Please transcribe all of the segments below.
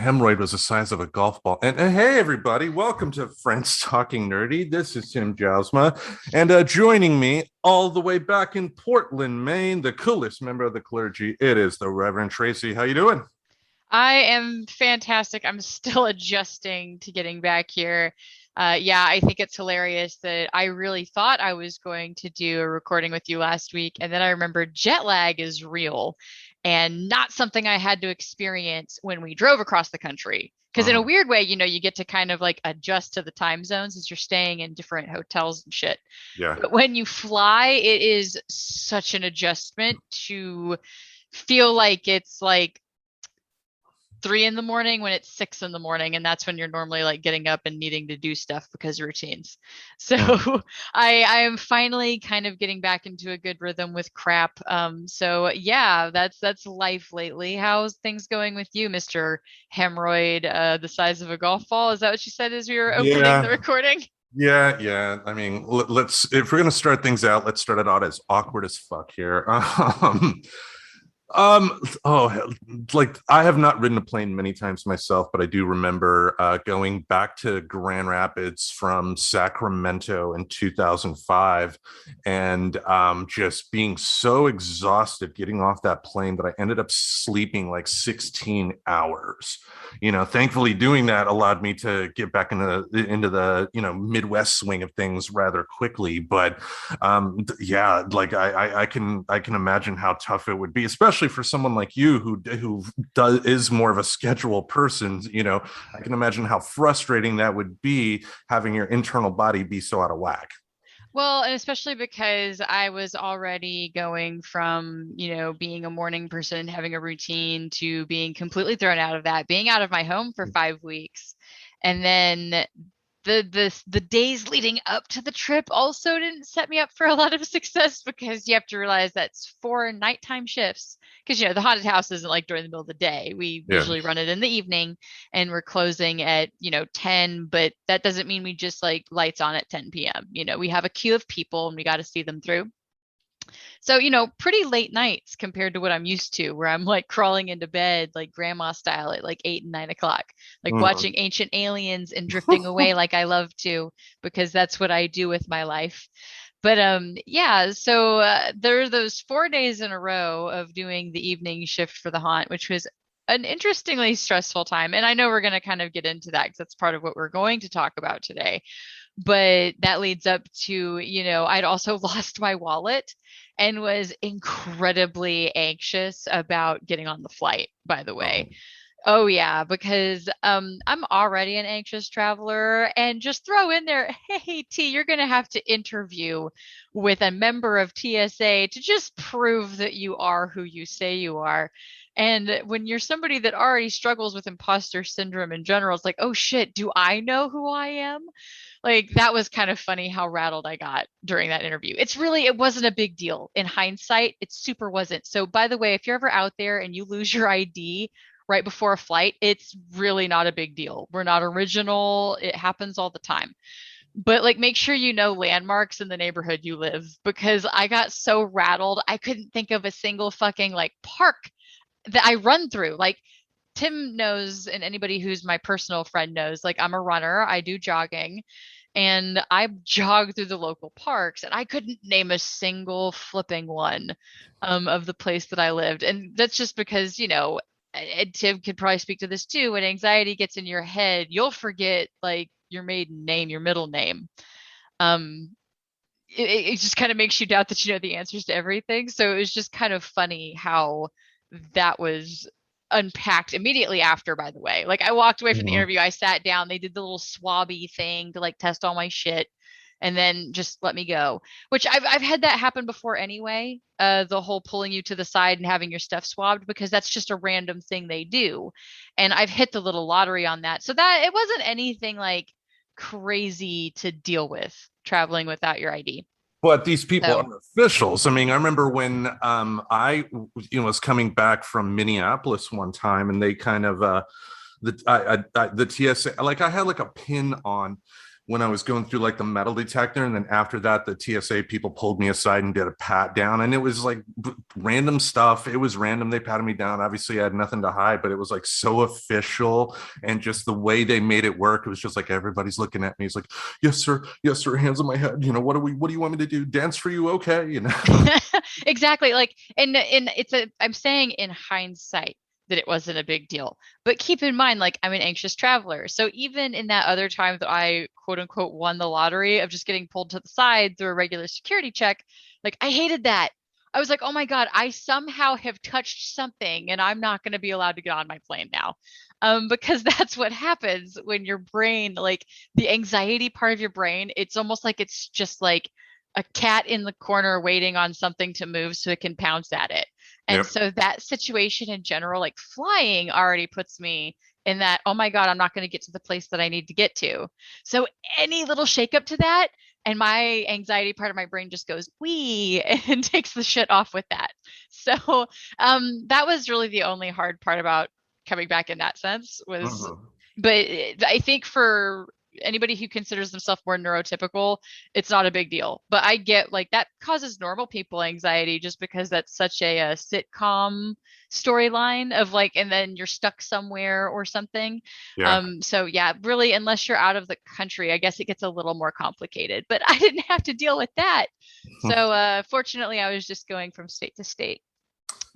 hemorrhoid was the size of a golf ball. And hey, everybody, welcome to Friends Talking Nerdy. This is Tim Jousma. And joining me all the way back in Portland, Maine, the coolest member of the clergy, it is the Reverend Tracy. How you doing? I am fantastic. I'm still adjusting to getting back here. Yeah, I think it's hilarious that I really thought I was going to do a recording with you last week, and then I remembered jet lag is real and not something I had to experience when we drove across the country. Because in a Uh-huh. weird way, you get to kind of like adjust to the time zones as you're staying in different hotels and shit. Yeah. But when you fly, it is such an adjustment to feel like it's like 3 in the morning when it's 6 in the morning, and that's when you're normally like getting up and needing to do stuff because routines. So Mm. I am finally kind of getting back into a good rhythm with crap. So yeah, that's life lately. How's things going with you, Mr. Hemorrhoid, the size of a golf ball? Is that what you said as we were opening the Yeah. recording? Yeah. I mean, let's, if we're going to start things out, let's start it out as awkward as fuck here. Oh, like I have not ridden a plane many times myself, but I do remember going back to Grand Rapids from Sacramento in 2005 and just being so exhausted getting off that plane that I ended up sleeping like 16 hours. Thankfully doing that allowed me to get back into the, Midwest swing of things rather quickly. But yeah, like I can imagine how tough it would be, especially for someone like you who does is more of a schedule person. I can imagine how frustrating that would be, having your internal body be so out of whack. Well, and especially because I was already going from, being a morning person, having a routine, to being completely thrown out of that, being out of my home for 5 weeks. And then the days leading up to the trip also didn't set me up for a lot of success, because you have to realize that's four nighttime shifts. Because the haunted house isn't like during the middle of the day. We Yeah. usually run it in the evening, and we're closing at 10, but that doesn't mean we just like lights on at 10 p.m. We have a queue of people and we got to see them through. So, pretty late nights compared to what I'm used to, where I'm like crawling into bed like grandma style at like 8 and 9 o'clock, like Mhm. watching Ancient Aliens and drifting away like I love to, because that's what I do with my life. But yeah, so there are those 4 days in a row of doing the evening shift for the haunt, which was an interestingly stressful time. And I know we're going to kind of get into that because that's part of what we're going to talk about today. But that leads up to, I'd also lost my wallet and was incredibly anxious about getting on the flight, by the way. Oh. Oh yeah, because I'm already an anxious traveler, and just throw in there, hey T, you're gonna have to interview with a member of TSA to just prove that you are who you say you are. And when you're somebody that already struggles with imposter syndrome in general, it's like, oh shit, do I know who I am? Like that was kind of funny how rattled I got during that interview. It wasn't a big deal. In hindsight, it super wasn't. So by the way, if you're ever out there and you lose your ID right before a flight, it's really not a big deal. We're not original. It happens all the time. But like make sure you know landmarks in the neighborhood you live, because I got so rattled I couldn't think of a single fucking like park that I run through. Like Tim knows, and anybody who's my personal friend knows, like I'm a runner, I do jogging, and I jog through the local parks, and I couldn't name a single flipping one of the place that I lived. And that's just because, and Tim could probably speak to this too. When anxiety gets in your head, you'll forget like your maiden name, your middle name. Um, it just kind of makes you doubt that you know the answers to everything. So it was just kind of funny how that was unpacked immediately after, by the way. Like I walked away from the Mhm. interview, I sat down, they did the little swabby thing to like test all my shit and then just let me go. Which I've had that happen before anyway. The whole pulling you to the side and having your stuff swabbed, because that's just a random thing they do. And I've hit the little lottery on that. So that it wasn't anything like crazy to deal with traveling without your ID. But these people So are officials. I mean, I remember when I was coming back from Minneapolis one time, and they kind of the TSA, like I had like a pin on when I was going through like the metal detector. And then after that, the TSA people pulled me aside and did a pat down. And it was like random stuff. It was random. They patted me down. Obviously, I had nothing to hide, but it was like so official. And just the way they made it work, it was just like everybody's looking at me. It's like, yes, sir. Yes, sir. Hands on my head. What do you want me to do? Dance for you? Okay. Exactly. Like, and I'm saying in hindsight that it wasn't a big deal. But keep in mind, like, I'm an anxious traveler. So even in that other time that I quote unquote won the lottery of just getting pulled to the side through a regular security check, like, I hated that. I was like, oh my God, I somehow have touched something and I'm not going to be allowed to get on my plane now. Because that's what happens when your brain, like the anxiety part of your brain, it's almost like it's just like a cat in the corner waiting on something to move so it can pounce at it. And Yep. so that situation in general, like flying already puts me in that, oh my God, I'm not going to get to the place that I need to get to. So any little shakeup to that, and my anxiety part of my brain just goes wee and takes the shit off with that. So that was really the only hard part about coming back in that sense was, Mhm. but I think for anybody who considers themselves more neurotypical, it's not a big deal. But I get like that causes normal people anxiety just because that's such a sitcom storyline of like, and then you're stuck somewhere or something. Yeah. So yeah, really, unless you're out of the country, I guess it gets a little more complicated. But I didn't have to deal with that. So fortunately, I was just going from state to state.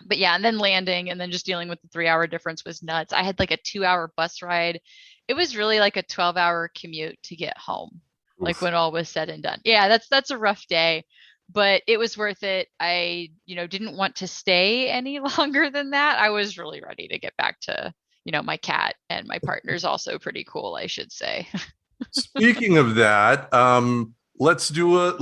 But yeah, and then landing and then just dealing with the 3 hour difference was nuts. I had like a 2 hour bus ride. It was really like a 12-hour commute to get home, like Oof. when all was said and done. Yeah, that's a rough day, but it was worth it. I, didn't want to stay any longer than that. I was really ready to get back to, my cat, and my partner's also pretty cool, I should say. Speaking of that, let's do a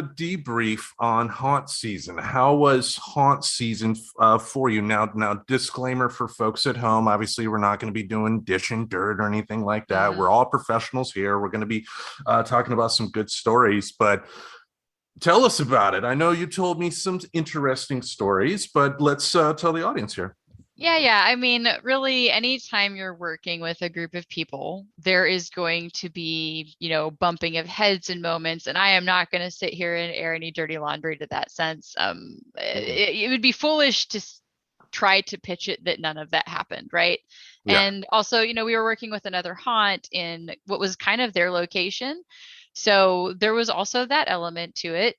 debrief on haunt season. How was haunt season for you? Now, disclaimer for folks at home. Obviously, we're not going to be doing dish and dirt or anything like that. Mm. We're all professionals here. We're going to be talking about some good stories, but tell us about it. I know you told me some interesting stories, but let's tell the audience here. Yeah, yeah. I mean, really, anytime you're working with a group of people, there is going to be, bumping of heads and moments. And I am not going to sit here and air any dirty laundry to that sense. It would be foolish to try to pitch it that none of that happened, right? Yeah. And also, we were working with another haunt in what was kind of their location. So there was also that element to it.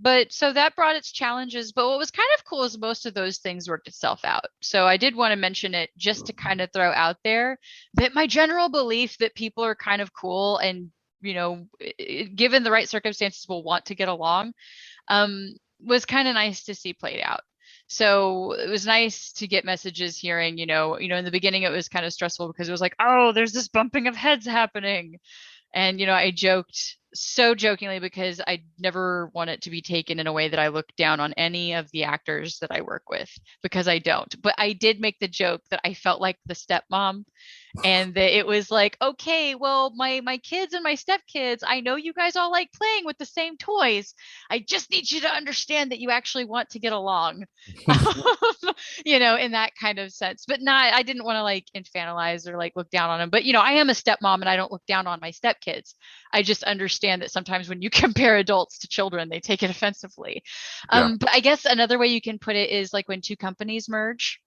But so that brought its challenges. But what was kind of cool is most of those things worked itself out. So I did want to mention it just to kind of throw out there that my general belief that people are kind of cool and, given the right circumstances, will want to get along, was kind of nice to see played out. So it was nice to get messages hearing, in the beginning it was kind of stressful because it was like, oh, there's this bumping of heads happening. And, I joked so jokingly because I never want it to be taken in a way that I look down on any of the actors that I work with, because I don't. But I did make the joke that I felt like the stepmom, and that it was like, okay, well, my kids and my stepkids, I know you guys all like playing with the same toys. I just need you to understand that you actually want to get along. In that kind of sense. But not, I didn't want to like infantilize or like look down on them. But I am a stepmom and I don't look down on my stepkids. I just understand that sometimes when you compare adults to children, they take it offensively. Yeah. But I guess another way you can put it is like when two companies merge.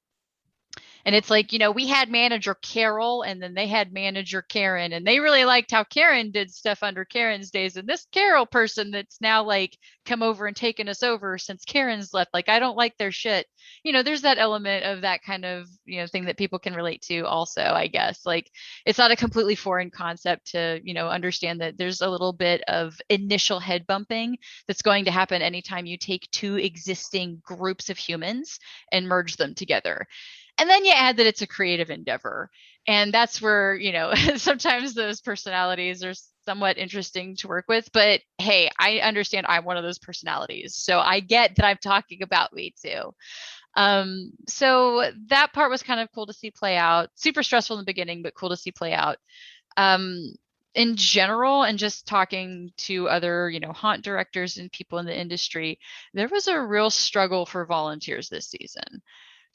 And it's like, we had manager Carol and then they had manager Karen, and they really liked how Karen did stuff under Karen's days. And this Carol person that's now like come over and taken us over since Karen's left, like, I don't like their shit. There's that element of that kind of, thing that people can relate to also, I guess. Like, it's not a completely foreign concept to, understand that there's a little bit of initial head bumping that's going to happen anytime you take two existing groups of humans and merge them together. And then you add that it's a creative endeavor. And that's where, sometimes those personalities are somewhat interesting to work with. But hey, I understand I'm one of those personalities. So I get that I'm talking about me too. So that part was kind of cool to see play out. Super stressful in the beginning, but cool to see play out. In general, and just talking to other, haunt directors and people in the industry, there was a real struggle for volunteers this season.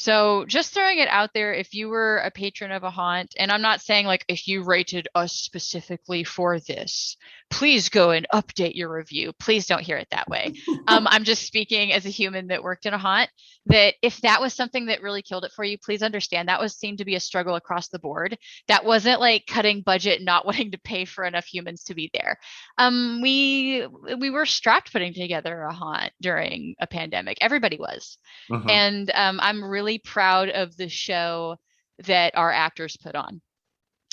So just throwing it out there, if you were a patron of a haunt, and I'm not saying like if you rated us specifically for this, please go and update your review. Please don't hear it that way. I'm just speaking as a human that worked in a haunt, that if that was something that really killed it for you, please understand that was seemed to be a struggle across the board. That wasn't like cutting budget, not wanting to pay for enough humans to be there. We were strapped putting together a haunt during a pandemic. Everybody was. Hmm. And I'm really proud of the show that our actors put on.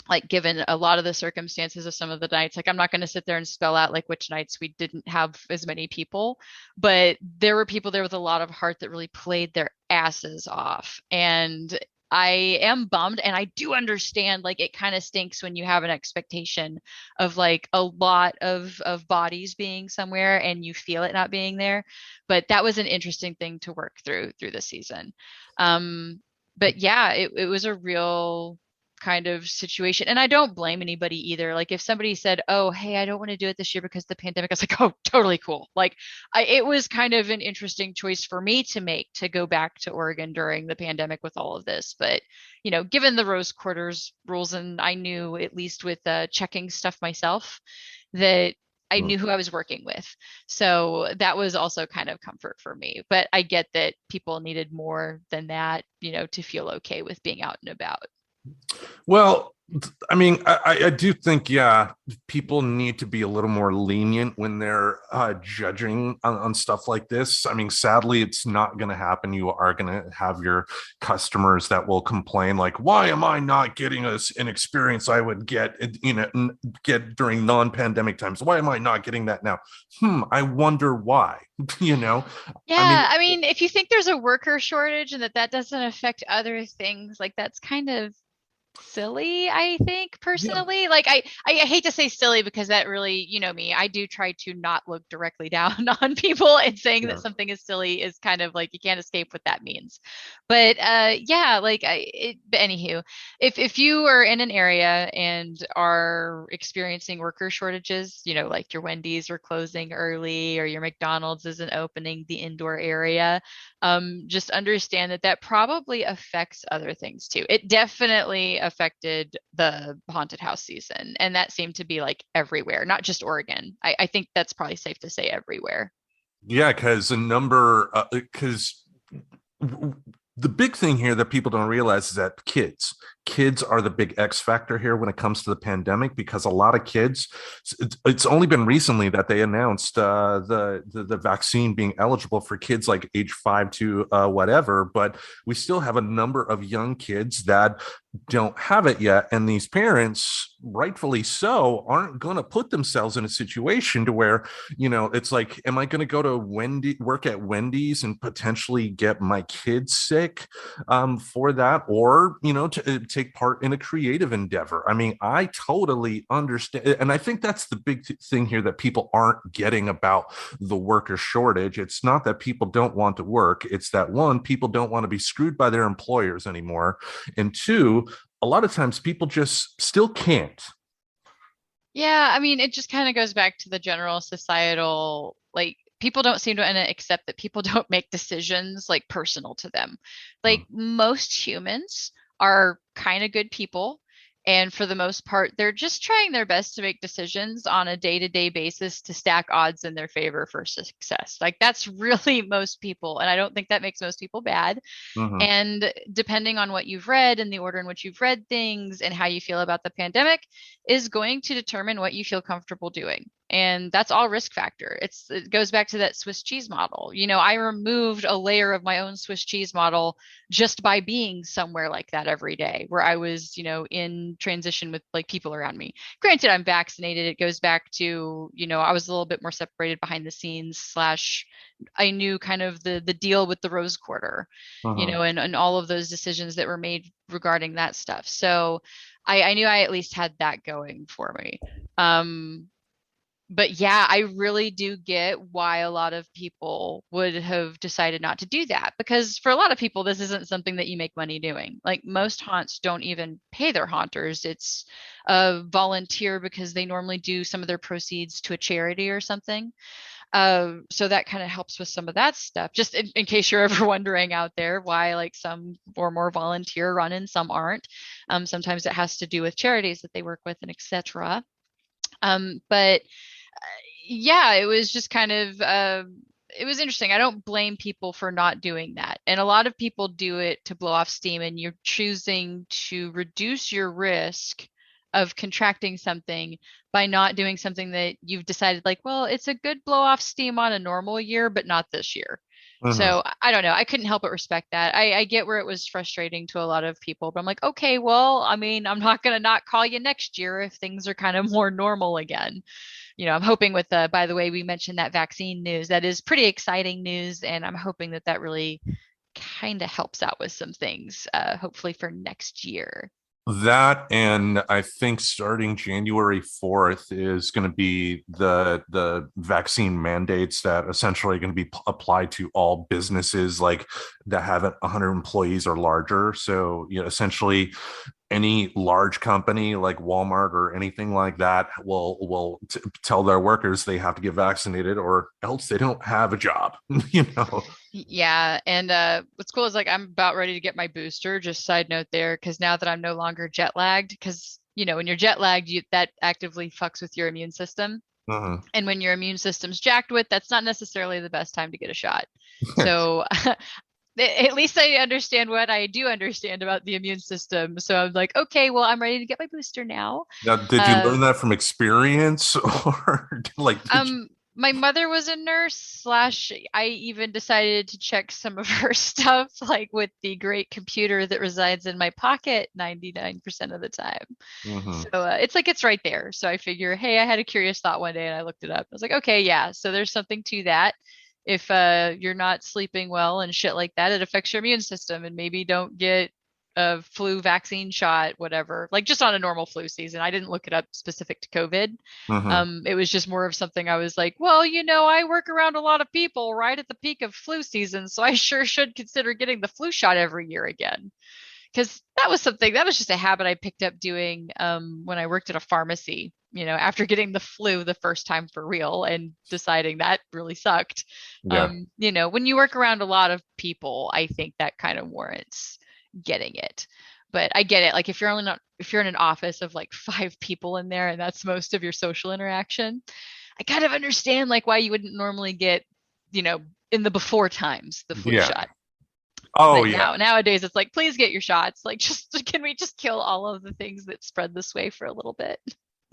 Like, given a lot of the circumstances of some of the nights, like, I'm not going to sit there and spell out like which nights we didn't have as many people, but there were people there with a lot of heart that really played their asses off. And I am bummed, and I do understand like it kind of stinks when you have an expectation of like a lot of bodies being somewhere and you feel it not being there. But that was an interesting thing to work through the season. Um, but yeah, it was a real kind of situation. And I don't blame anybody either. Like if somebody said, "Oh, hey, I don't want to do it this year because of the pandemic," I was like, "Oh, totally cool." Like it was kind of an interesting choice for me to make to go back to Oregon during the pandemic with all of this. But, given the Rose Quarters rules, and I knew at least with checking stuff myself that I knew who I was working with. So that was also kind of comfort for me. But I get that people needed more than that, to feel okay with being out and about. Well, I mean, I do think, yeah, people need to be a little more lenient when they're judging on stuff like this. I mean, sadly, it's not going to happen. You are going to have your customers that will complain, like, "Why am I not getting an experience I would get, get during non-pandemic times? Why am I not getting that now? I wonder why." You know, I mean, Yeah, I mean, if you think there's a worker shortage and that doesn't affect other things, like that's kind of silly, I think, yeah, personally. Like I hate to say silly because that really, me, I do try to not look directly down on people, and saying that yeah. something is silly is kind of like you can't escape what that means. But yeah, like but anywho, if you are in an area and are experiencing worker shortages, like your Wendy's are closing early or your McDonald's isn't opening the indoor area, just understand that that probably affects other things too. It definitely affected the haunted house season, and that seemed to be like everywhere, not just Oregon. I think that's probably safe to say everywhere. Yeah, because because the big thing here that people don't realize is that kids are the big X factor here when it comes to the pandemic, because a lot of kids, it's only been recently that they announced the vaccine being eligible for kids like age 5 to whatever, but we still have a number of young kids that don't have it yet, and these parents, rightfully so, aren't going to put themselves in a situation to where, it's like, am I going to go to work at Wendy's and potentially get my kids sick for that, or to take part in a creative endeavor? I mean, I totally understand, and I think that's the big thing here that people aren't getting about the worker shortage. It's not that people don't want to work, it's that, one, people don't want to be screwed by their employers anymore, and two, a lot of times people just still can't. Yeah, I mean, it just kind of goes back to the general societal, like, people don't seem to accept that people don't make decisions like personal to them. Like, most humans are kind of good people. And for the most part, they're just trying their best to make decisions on a day-to-day basis to stack odds in their favor for success. Like, that's really most people. And I don't think that makes most people bad. Mm-hmm. And depending on what you've read and the order in which you've read things and how you feel about the pandemic is going to determine what you feel comfortable doing. And that's all risk factor. It goes back to that Swiss cheese model. I removed a layer of my own Swiss cheese model just by being somewhere like that every day, where I was, in transition with like people around me. Granted, I'm vaccinated. It goes back to, I was a little bit more separated behind the scenes, slash I knew kind of the deal with the Rose Quarter, Mm-hmm. and all of those decisions that were made regarding that stuff. So I knew I at least had that going for me. Um, but yeah, I really do get why a lot of people would have decided not to do that, because for a lot of people, this isn't something that you make money doing. Like, most haunts don't even pay their haunters. It's a volunteer because they normally do some of their proceeds to a charity or something. So that kind of helps with some of that stuff. Just in case you're ever wondering out there why like some or more volunteer run and some aren't. Sometimes it has to do with charities that they work with and etc. But yeah, it was just kind of it was interesting. I don't blame people for not doing that. And a lot of people do it to blow off steam, and you're choosing to reduce your risk of contracting something by not doing something that you've decided, like, well, it's a good blow off steam on a normal year, but not this year. Mhm. So I don't know. I couldn't help but respect that. I get where it was frustrating to a lot of people, but I'm like, okay, well, I mean, I'm not going to not call you next year if things are kind of more normal again. I'm hoping with the, by the way, we mentioned that vaccine news. That is pretty exciting news. And I'm hoping that that really kind of helps out with some things, hopefully for next year. That, and I think starting January 4th is going to be the vaccine mandates that essentially are going to be applied to all businesses like that have 100 employees or larger. So, essentially any large company like Walmart or anything like that will tell their workers they have to get vaccinated or else they don't have a job. you know Yeah, and what's cool is like I'm about ready to get my booster. Just side note there, because now that I'm no longer jet lagged, because when you're jet lagged, that actively fucks with your immune system. Mhm. And when your immune system's jacked with, that's not necessarily the best time to get a shot. So at least I understand what I do understand about the immune system. So I'm like, okay, well, I'm ready to get my booster now. Now, did you Uh, learn that from experience or like did you? my mother was a nurse slash I even decided to check some of her stuff, like with the great computer that resides in my pocket 99% of the time. Mhm. So it's like it's right there. So I figure, hey, I had a curious thought one day and I looked it up. I was like, okay, yeah. So there's something to that. If you're not sleeping well and shit like that, it affects your immune system, and maybe don't get a flu vaccine shot, whatever. Like just on a normal flu season. I didn't look it up specific to COVID. Mhm. It was just more of something I was like, well, I work around a lot of people right at the peak of flu season, so I sure should consider getting the flu shot every year again. Because that was just a habit I picked up doing when I worked at a pharmacy, after getting the flu the first time for real and deciding that really sucked. Yeah. When you work around a lot of people, I think that kind of warrants getting it. But I get it. Like if you're in an office of like five people in there and that's most of your social interaction, I kind of understand like why you wouldn't normally get, you know, in the before times the flu Yeah. shot. Oh But yeah. nowadays it's like, please get your shots. Like, just can we just kill all of the things that spread this way for a little bit?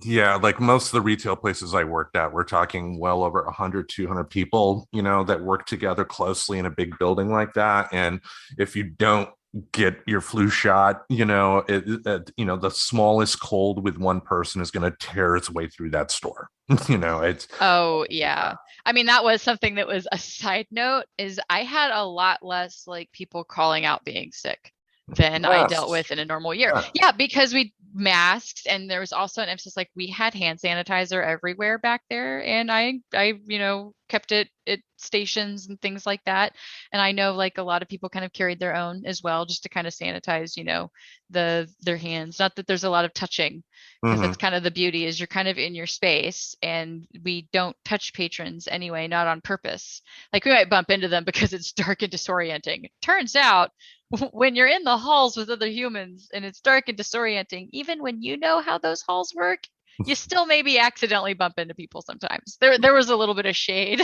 Yeah, like most of the retail places I worked at, we're talking well over 100, 200 people, that work together closely in a big building like that. And if you don't get your flu shot, the smallest cold with one person is going to tear its way through that store. It's Oh, yeah. I mean, that was something that was a side note is I had a lot less like people calling out being sick than I dealt masks. with in a normal year. Yeah. Yeah, because we masks and there was also an emphasis like we had hand sanitizer everywhere back there, and I kept it at stations and things like that. And I know like a lot of people kind of carried their own as well just to kind of sanitize, their hands. Not that there's a lot of touching, because Hmm. that's kind of the beauty is you're kind of in your space and we don't touch patrons anyway, not on purpose. Like we might bump into them because it's dark and disorienting. Turns out when you're in the halls with other humans and it's dark and disorienting, even when you know how those halls work, you still maybe accidentally bump into people sometimes. There was a little bit of shade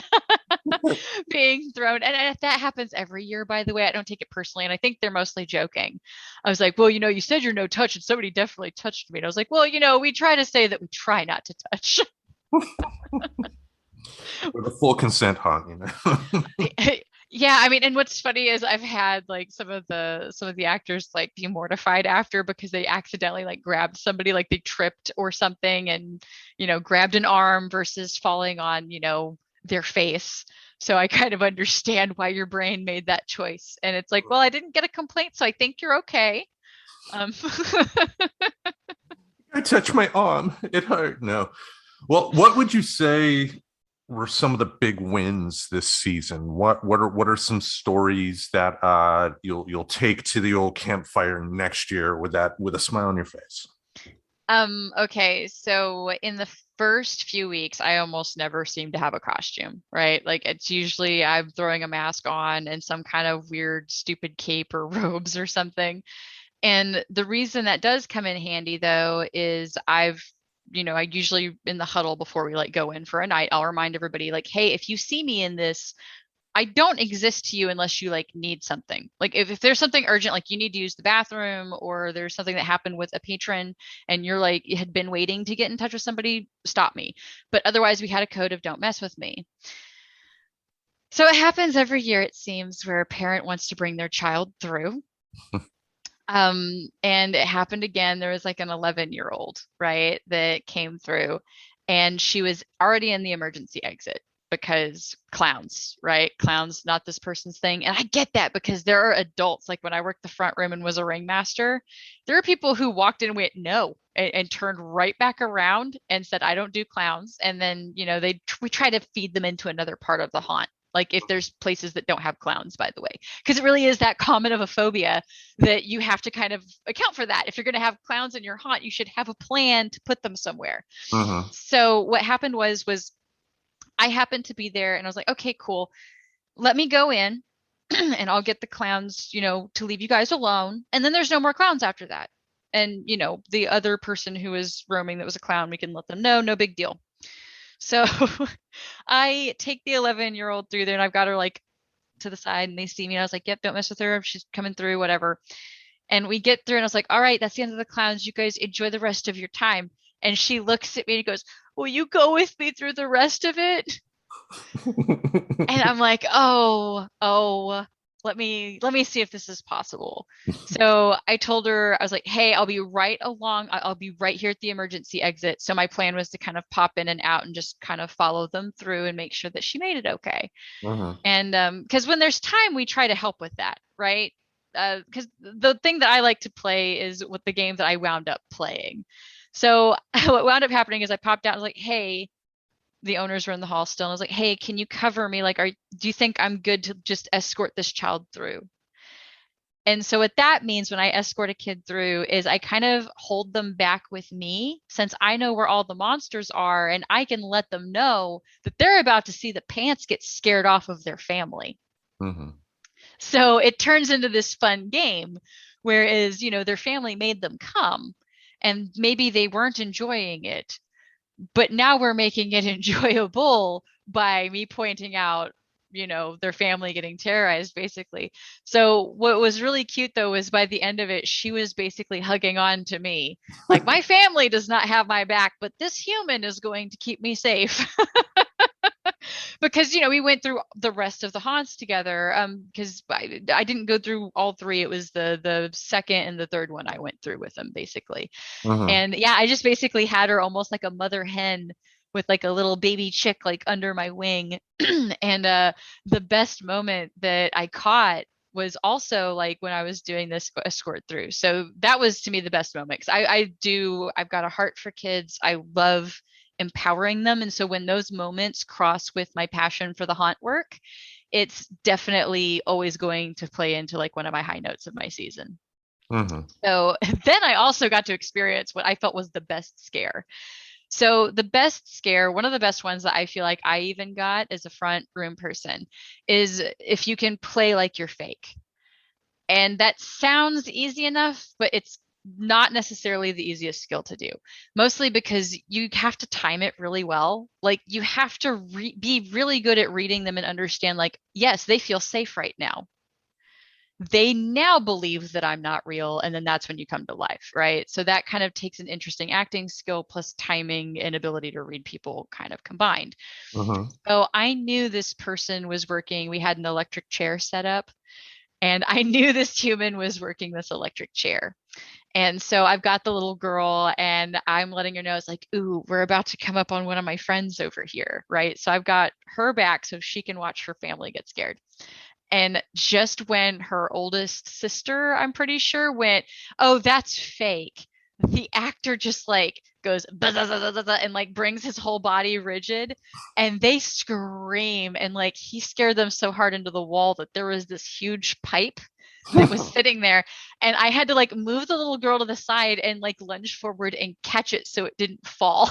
being thrown. And if that happens every year, by the way, I don't take it personally. And I think they're mostly joking. I was like, well, you said you're no touch and somebody definitely touched me. And I was like, well, we try to say that we try not to touch. With a full consent hunt. Yeah, I mean, and what's funny is I've had like some of the actors like be mortified after because they accidentally like grabbed somebody, like they tripped or something and grabbed an arm versus falling on their face. So I kind of understand why your brain made that choice. And it's like, well, I didn't get a complaint, so I think you're okay. Um, I touched my arm. It hurt. No. Well, what would you say were some of the big wins this season? What are some stories that you'll take to the old campfire next year with a smile on your face? okay, so in the first few weeks, I almost never seem to have a costume, right? Like it's usually I'm throwing a mask on and some kind of weird, stupid cape or robes or something. And the reason that does come in handy though is I usually in the huddle before we like go in for a night, I'll remind everybody like, hey, if you see me in this, I don't exist to you unless you like need something. Like if there's something urgent, like you need to use the bathroom or there's something that happened with a patron and you're like, you had been waiting to get in touch with somebody, stop me. But otherwise we had a code of don't mess with me. So it happens every year, it seems, where a parent wants to bring their child through. And it happened again. There was like an 11-year-old, right, that came through and she was already in the emergency exit because clowns, right? Clowns, not this person's thing. And I get that because there are adults, like when I worked the front room and was a ringmaster, there are people who walked in and went, no, and turned right back around and said, I don't do clowns. And then, we try to feed them into another part of the haunt. Like if there's places that don't have clowns, by the way, because it really is that common of a phobia that you have to kind of account for that. If you're going to have clowns in your haunt, you should have a plan to put them somewhere. So what happened was I happened to be there and I was like, okay, cool. Let me go in and I'll get the clowns, to leave you guys alone. And then there's no more clowns after that. And, the other person who was roaming that was a clown, we can let them know, no big deal. So I take the 11-year-old through there and I've got her like to the side and they see me and I was like, yep, don't mess with her. She's coming through, whatever. And we get through and I was like, all right, that's the end of the clowns. You guys enjoy the rest of your time. And she looks at me and goes, will you go with me through the rest of it? And I'm like, oh, let me see if this is possible. So I told her, I was like, hey, I'll be right along. I'll be right here at the emergency exit. So my plan was to kind of pop in and out and just kind of follow them through and make sure that she made it okay. And because when there's time, we try to help with that, right? Because the thing that I like to play is with the game that I wound up playing. So what wound up happening is I popped out and was like, hey, the owners were in the hall still. And I was like, hey, can you cover me? Like, do you think I'm good to just escort this child through? And so what that means when I escort a kid through is I kind of hold them back with me since I know where all the monsters are and I can let them know that they're about to see the pants get scared off of their family. So it turns into this fun game, whereas, their family made them come and maybe they weren't enjoying it. But now we're making it enjoyable by me pointing out, their family getting terrorized, basically. So what was really cute, though, was by the end of it, she was basically hugging on to me. Like, my family does not have my back, but this human is going to keep me safe. Because, we went through the rest of the haunts together because I didn't go through all three. It was the second and the third one I went through with them, basically. And yeah, I just basically had her almost like a mother hen with like a little baby chick like under my wing. And the best moment that I caught was also like when I was doing this escort through. So that was to me the best moment because I've got a heart for kids. I love empowering them. And so when those moments cross with my passion for the haunt work, it's definitely always going to play into like one of my high notes of my season. So then I also got to experience what I felt was the best scare. So the best scare, one of the best ones that I feel like I even got as a front room person is if you can play like you're fake. And that sounds easy enough, but it's not necessarily the easiest skill to do, mostly because you have to time it really well. Like you have to be really good at reading them and understand like, yes, they feel safe right now. They now believe that I'm not real. And then that's when you come to life, right? So that kind of takes an interesting acting skill plus timing and ability to read people kind of combined. So I knew this person was working. We had an electric chair set up and I knew this human was working this electric chair. And so I've got the little girl and I'm letting her know it's like, ooh, we're about to come up on one of my friends over here, right? So I've got her back so she can watch her family get scared. And just when her oldest sister, I'm pretty sure, went, oh, that's fake, the actor just like goes and like brings his whole body rigid and they scream. And like he scared them so hard into the wall that there was this huge pipe that was sitting there. And I had to like move the little girl to the side and like lunge forward and catch it so it didn't fall.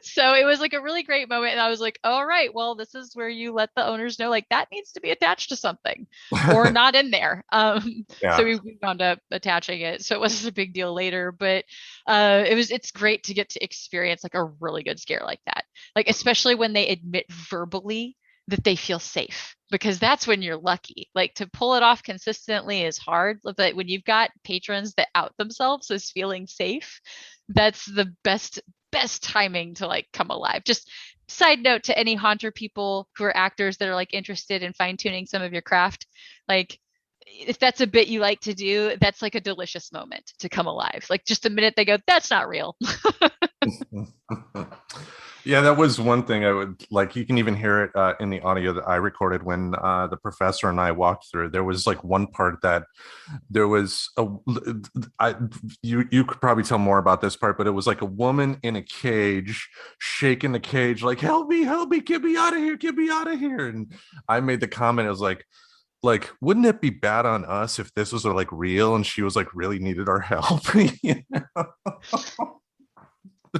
So it was like a really great moment. And I was like, all right, well, this is where you let the owners know like that needs to be attached to something or not in there. So Yeah. we wound up attaching it. So it wasn't a big deal later, but it's great to get to experience like a really good scare like that. Like especially when they admit verbally that they feel safe because that's when you're lucky. Like to pull it off consistently is hard, but when you've got patrons that out themselves as feeling safe, that's the best timing to like come alive. Just side note to any haunter people who are actors that are like interested in fine tuning some of your craft, like if that's a bit you like to do, that's like a delicious moment to come alive. Like just the minute they go, that's not real. Yeah, that was one thing I would like. You can even hear it in the audio that I recorded when the professor and I walked through. There was like one part that there was I, you could probably tell more about this part, but it was like a woman in a cage shaking the cage like help me, get me out of here, get me out of here. And I made the comment, it was like wouldn't it be bad on us if this was like real and she was like really needed our help? You know?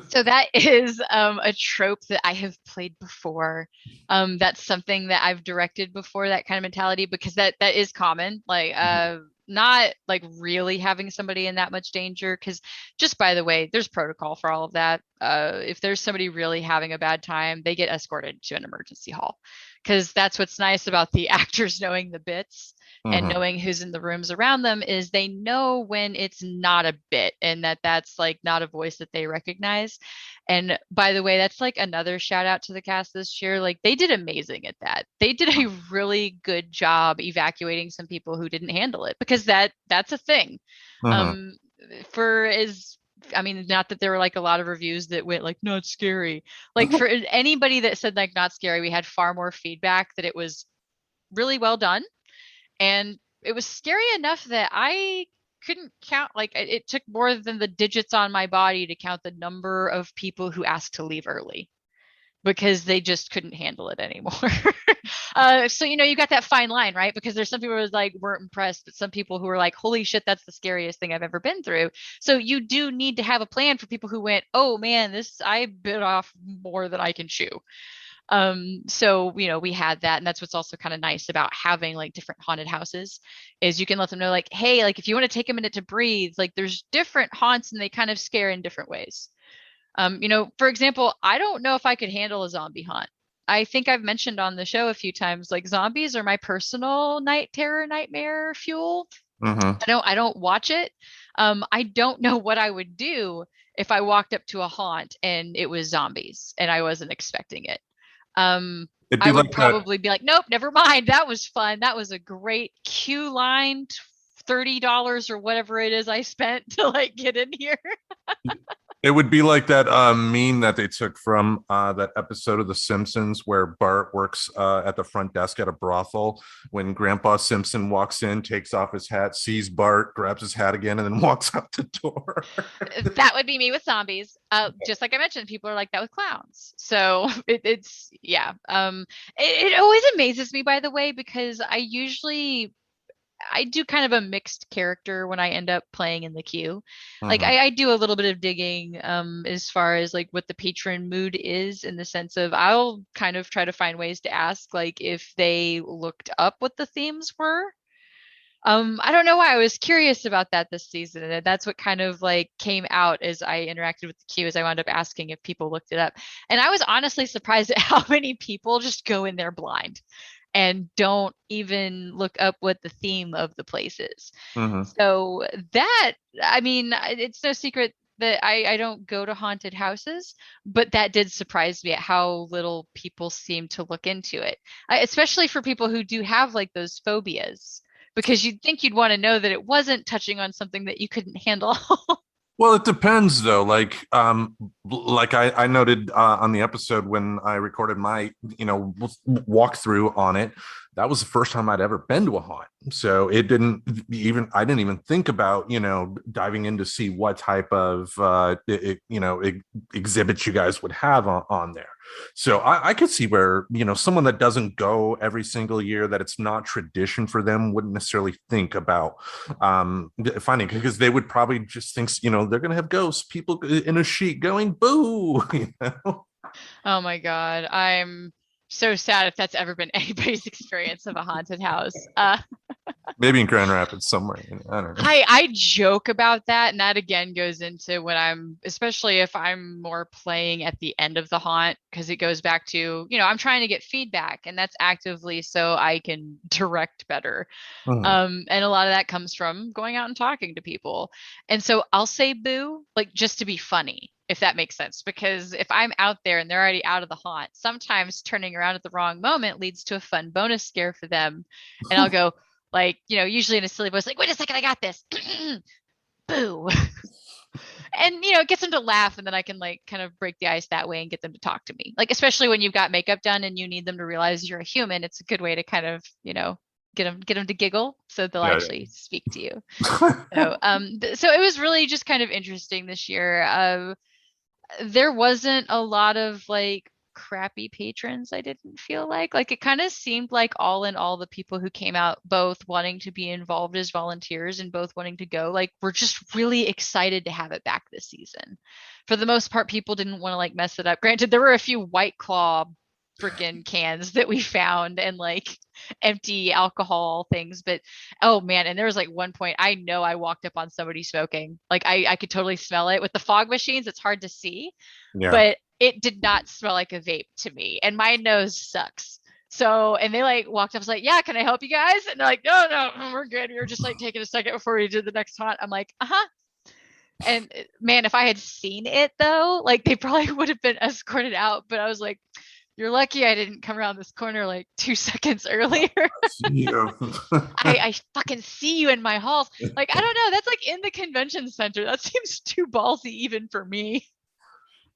So that is a trope that I have played before. That's something that I've directed before, that kind of mentality, because that is common. Like not like really having somebody in that much danger. Because just by the way, there's protocol for all of that. If there's somebody really having a bad time, they get escorted to an emergency hall. Because that's what's nice about the actors knowing the bits and Mhm. knowing who's in the rooms around them is they know when it's not a bit and that's like not a voice that they recognize. And by the way, that's like another shout out to the cast this year. Like they did amazing at that. They did a really good job evacuating some people who didn't handle it because that's a thing. Mhm. Um, for as I mean, not that there were like a lot of reviews that went like not scary. Like for anybody that said like not scary, we had far more feedback that it was really well done and it was scary enough that I couldn't count. Like it took more than the digits on my body to count the number of people who asked to leave early because they just couldn't handle it anymore. So you got that fine line, right? Because there's some people who like weren't impressed, but some people who were like, "Holy shit, that's the scariest thing I've ever been through." So you do need to have a plan for people who went, "Oh man, this I bit off more than I can chew." So we had that, and that's what's also kind of nice about having like different haunted houses is you can let them know like, hey, like if you want to take a minute to breathe, like there's different haunts and they kind of scare in different ways. For example, I don't know if I could handle a zombie haunt. I think I've mentioned on the show a few times, like zombies are my personal night terror nightmare fuel. Mhm. I don't watch it. I don't know what I would do if I walked up to a haunt and it was zombies and I wasn't expecting it. It'd I be would like that. probably be like, nope, never mind. That was fun. That was a great queue line, $30 or whatever it is I spent to like get in here. It would be like that meme that they took from that episode of The Simpsons where Bart works at the front desk at a brothel. When Grandpa Simpson walks in, takes off his hat, sees Bart, grabs his hat again, and then walks out the door. That would be me with zombies. Just like I mentioned, people are like that with clowns. So it's yeah. It always amazes me, by the way, because I do kind of a mixed character when I end up playing in the queue. Like Mhm. I do a little bit of digging as far as like what the patron mood is in the sense of I'll kind of try to find ways to ask like if they looked up what the themes were. I don't know why I was curious about that this season, and that's what kind of like came out as I interacted with the queue as I wound up asking if people looked it up. And I was honestly surprised at how many people just go in there blind and don't even look up what the theme of the place is. Mhm. So that, I mean, it's no secret that I don't go to haunted houses, but that did surprise me at how little people seem to look into it, especially for people who do have like those phobias, because you'd think you'd want to know that it wasn't touching on something that you couldn't handle. Well, it depends though. Like I noted on the episode when I recorded my, walkthrough on it. That was the first time I'd ever been to a haunt. So I didn't even think about, diving in to see what type of, exhibits you guys would have on there. So I could see where, someone that doesn't go every single year, that it's not tradition for them, wouldn't necessarily think about finding, because they would probably just think, they're going to have ghosts, people in a sheet going boo, Oh my God. I'm so sad if that's ever been anybody's experience of a haunted house. Maybe in Grand Rapids somewhere. I don't know. I joke about that, and that again goes into when I'm, especially if I'm more playing at the end of the haunt, because it goes back to, I'm trying to get feedback, and that's actively so I can direct better. Mhm. And a lot of that comes from going out and talking to people. And so I'll say boo, like just to be funny, if that makes sense. Because if I'm out there and they're already out of the haunt, sometimes turning around at the wrong moment leads to a fun bonus scare for them. And I'll go, like, usually in a silly voice, like, wait a second, I got this. Boo. And, it gets them to laugh, and then I can like kind of break the ice that way and get them to talk to me. Like, especially when you've got makeup done and you need them to realize you're a human, it's a good way to kind of, get them to giggle so they'll Yeah, actually speak to you. yeah. So it was really just kind of interesting this year. There wasn't a lot of like crappy patrons. I didn't feel like it kind of seemed like all in all the people who came out both wanting to be involved as volunteers and both wanting to go, like, we're just really excited to have it back this season. For the most part, people didn't want to like mess it up. Granted, there were a few White Claw freaking cans that we found and like empty alcohol things, but oh man, and there was like one point I know I walked up on somebody smoking. Like I could totally smell it. With the fog machines, it's hard to see, Yeah. but it did not smell like a vape to me, and my nose sucks. So, and they like walked up, I was like, yeah, can I help you guys? And they're like, no, no, we're good. We were just like taking a second before we did the next haunt. I'm like, uh-huh. And man, if I had seen it though, like they probably would have been escorted out. But I was like, you're lucky I didn't come around this corner like 2 seconds earlier. Yeah. I fucking see you in my halls. Like, I don't know. That's like in the convention center. That seems too ballsy even for me.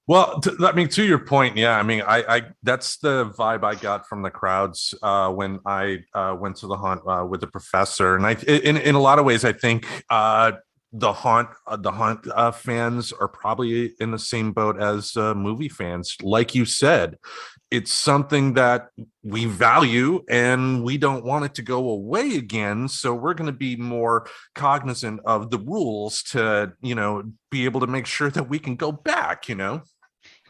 Well, I mean, to your point, yeah. I mean, I that's the vibe I got from the crowds when I went to the haunt with the professor, and in a lot of ways, I think the haunt fans are probably in the same boat as movie fans. Like you said, it's something that we value and we don't want it to go away again, so we're going to be more cognizant of the rules to be able to make sure that we can go back.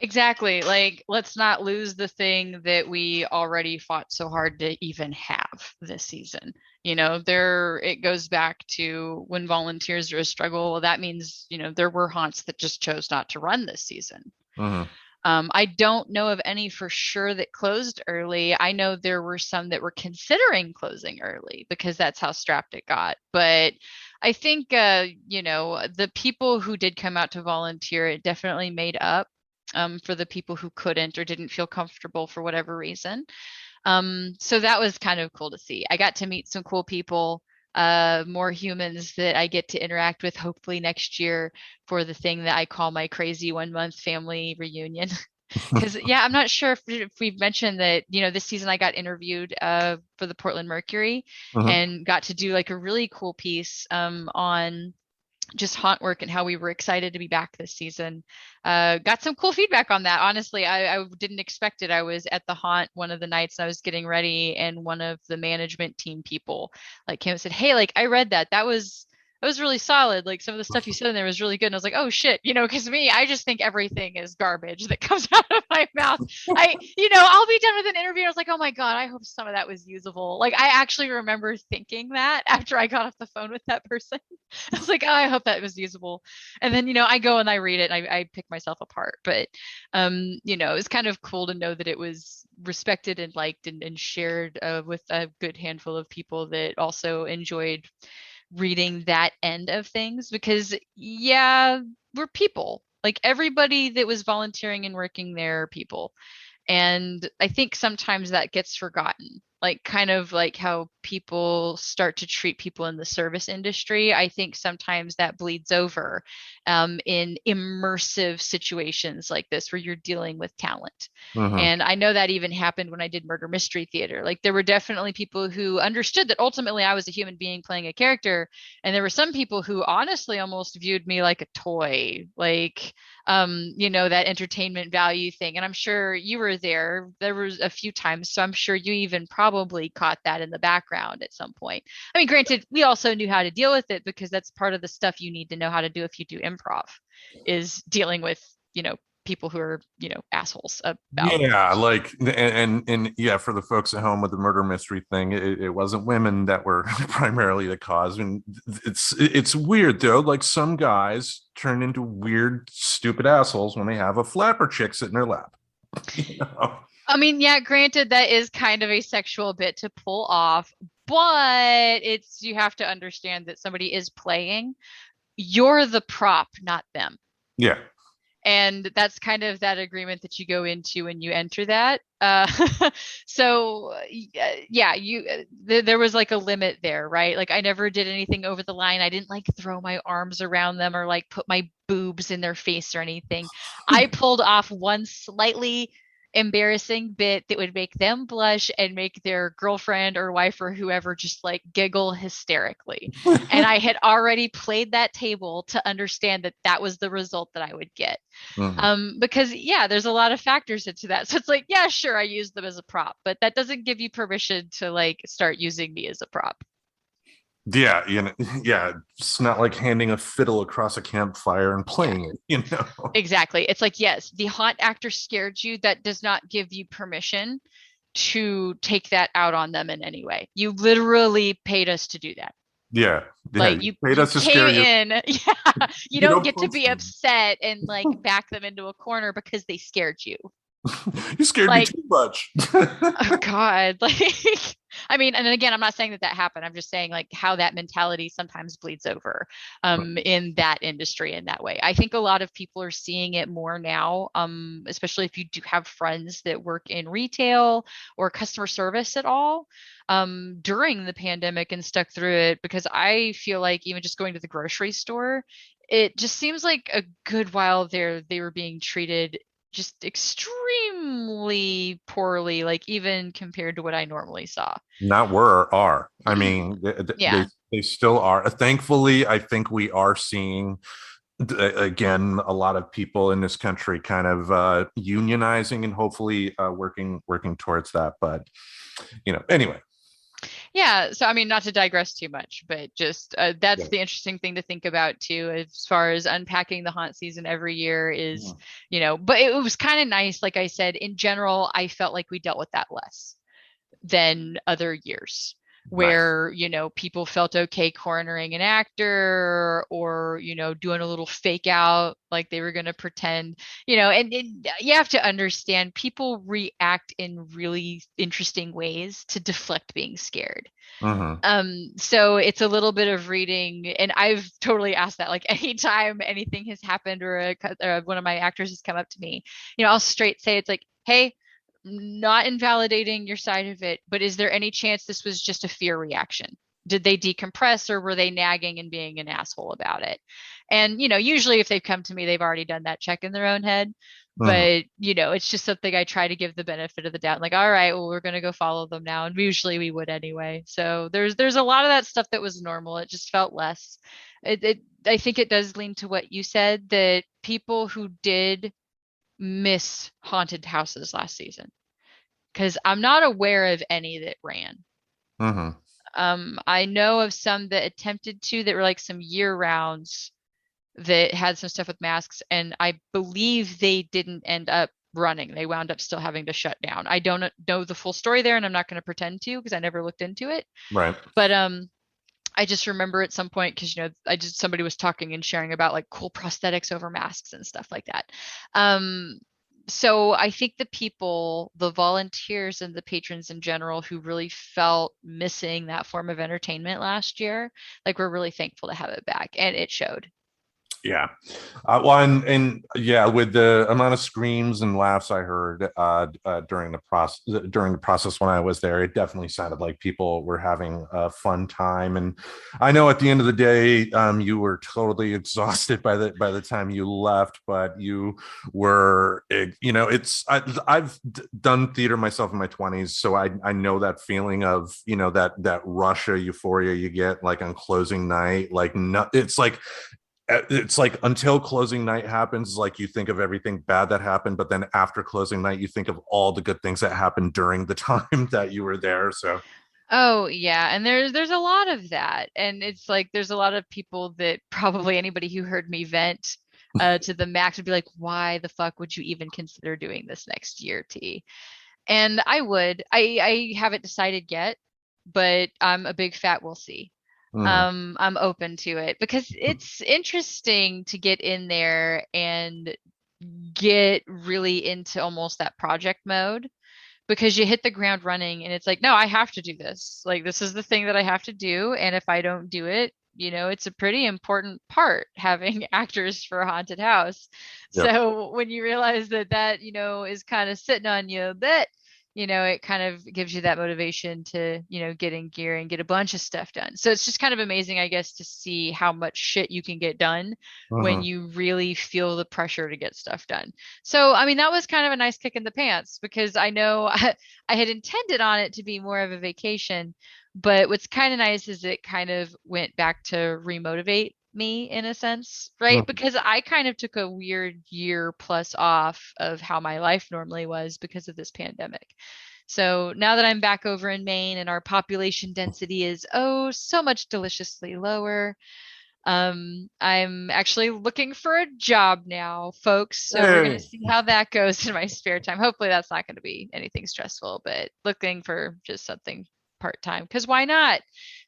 Exactly. Like, let's not lose the thing that we already fought so hard to even have this season. There it goes back to when volunteers are a struggle. Well, that means, there were haunts that just chose not to run this season. Mhm. I don't know of any for sure that closed early. I know there were some that were considering closing early because that's how strapped it got. But I think, the people who did come out to volunteer, it definitely made up for the people who couldn't or didn't feel comfortable for whatever reason. So that was kind of cool to see. I got to meet some cool people, more humans that I get to interact with hopefully next year for the thing that I call my crazy 1 month family reunion. Because yeah, I'm not sure if we've mentioned that, this season I got interviewed for the Portland Mercury Mhm. and got to do like a really cool piece on just haunt work and how we were excited to be back this season. Got some cool feedback on that. Honestly, I didn't expect it. I was at the haunt one of the nights and I was getting ready, and one of the management team people like came and said, "Hey, like I read that was really solid. Like some of the stuff you said in there was really good." And I was like, "Oh shit," because me, I just think everything is garbage that comes out of my mouth. I'll be done with an interview. And I was like, "Oh my God, I hope some of that was usable." Like I actually remember thinking that after I got off the phone with that person. I was like, "Oh, I hope that was usable." And then, I go and I read it and I pick myself apart. But, it was kind of cool to know that it was respected and liked and shared with a good handful of people that also enjoyed reading that end of things. Because, yeah, we're people. Like everybody that was volunteering and working there are people. And I think sometimes that gets forgotten. like kind of like how people start to treat people in the service industry. I think sometimes that bleeds over in immersive situations like this where you're dealing with talent. Hmm. And I know that even happened when I did murder mystery theater. Like there were definitely people who understood that ultimately I was a human being playing a character, and there were some people who honestly almost viewed me like a toy, like that entertainment value thing. And I'm sure you were there. There was a few times, so I'm sure you even probably caught that in the background at some point. I mean, granted, we also knew how to deal with it because that's part of the stuff you need to know how to do if you do improv, is dealing with, people who are, assholes about. Yeah, like and yeah, for the folks at home with the murder mystery thing, it wasn't women that were primarily the cause. And it's weird though. Like some guys turn into weird, stupid assholes when they have a flapper chick sit in their lap. You know? I mean, yeah, granted, that is kind of a sexual bit to pull off, but you have to understand that somebody is playing. You're the prop, not them. Yeah. And that's kind of that agreement that you go into when you enter that. So yeah, there was like a limit there, right? Like I never did anything over the line. I didn't like throw my arms around them or like put my boobs in their face or anything. I pulled off one slightly embarrassing bit that would make them blush and make their girlfriend or wife or whoever just like giggle hysterically. And I had already played that table to understand that that was the result that I would get. Mhm. Because yeah, there's a lot of factors into that. So it's like, yeah, sure, I use them as a prop, but that doesn't give you permission to like start using me as a prop. Yeah, yeah. It's not like handing a fiddle across a campfire and Yeah, playing it. exactly. It's like, yes, the haunt actor scared you. That does not give you permission to take that out on them in any way. You literally paid us to do that. Yeah, yeah. Like You you paid you us to came scare you. in, yeah, you You don't don't get to punch be them. upset and like back them into a corner because they scared you. You scared me Like, too much. oh God, like I mean, and again, I'm not saying that that happened. I'm just saying like how that mentality sometimes bleeds over in that industry in that way. I think a lot of people are seeing it more now, especially if you do have friends that work in retail or customer service at all during the pandemic and stuck through it, because I feel like even just going to the grocery store, it just seems like a good while there they were being treated just extremely poorly, like even compared to what I normally saw. Not were, are. I mean, Yeah. they still are. Thankfully, I think we are seeing again a lot of people in this country kind of unionizing and hopefully working towards that. But anyway. Yeah. So, I mean, not to digress too much, but just Yeah. that's the interesting thing to think about too, as far as unpacking the haunt season every year is, Mhm. but it was kind of nice. Like I said, in general, I felt like we dealt with that less than other years Nice. where, people felt okay cornering an actor or, doing a little fake out like they were going to pretend, and you have to understand people react in really interesting ways to deflect being scared. Hmm. So it's a little bit of reading, and I've totally asked that. Like anytime anything has happened or one of my actors has come up to me, I'll straight say it's like, hey, not invalidating your side of it, but is there any chance this was just a fear reaction? Did they decompress or were they nagging and being an asshole about it? And, usually if they've come to me, they've already done that check in their own head. Hmm. But, it's just something I try to give the benefit of the doubt. Like, all right, well, we're going to go follow them now. And usually we would anyway. So there's a lot of that stuff that was normal. It just felt less. I think it does lean to what you said, that people who did miss haunted houses last season, because I'm not aware of any that ran. Hmm. I know of some that attempted to that were like some year rounds that had some stuff with masks, and I believe they didn't end up running. They wound up still having to shut down. I don't know the full story there, and I'm not going to pretend to because I never looked into it. Right. But I just remember at some point because somebody was talking and sharing about like cool prosthetics over masks and stuff like that. Um, so I think the volunteers and the patrons in general who really felt missing that form of entertainment last year, like we're really thankful to have it back, and it showed. Yeah. Well, and yeah, with the amount of screams and laughs I heard during the process when I was there, it definitely sounded like people were having a fun time. And I know at the end of the day, you were totally exhausted by the time you left, but you were, I've done theater myself in my 20s, so I know that feeling of that rush of euphoria you get like on closing night. Like, no, it's like until closing night happens, like you think of everything bad that happened, but then after closing night you think of all the good things that happened during the time that you were there. So Oh yeah, and there's a lot of that, and it's like there's a lot of people that probably anybody who heard me vent to the max would be like, why the fuck would you even consider doing this next year, T? And I would. I haven't decided yet, but I'm a big fat we'll see. mhm. I'm open to it because it's interesting to get in there and get really into almost that project mode because you hit the ground running and it's like, no, I have to do this. Like, this is the thing that I have to do. And if I don't do it, it's a pretty important part having actors for a haunted house. Yep. So when you realize that, is kind of sitting on you a bit, it kind of gives you that motivation to, get in gear and get a bunch of stuff done. So it's just kind of amazing, I guess, to see how much shit you can get done when Mhm. you really feel the pressure to get stuff done. So, I mean, that was kind of a nice kick in the pants because I know I had intended on it to be more of a vacation, but what's kind of nice is it kind of went back to remotivate me in a sense, right? Mhm. Because I kind of took a weird year plus off of how my life normally was because of this pandemic. So now that I'm back over in Maine and our population density is oh so much deliciously lower, I'm actually looking for a job now, folks. So we're gonna Hey. see how that goes in my spare time. Hopefully that's not gonna be anything stressful, but looking for just something part-time because why not?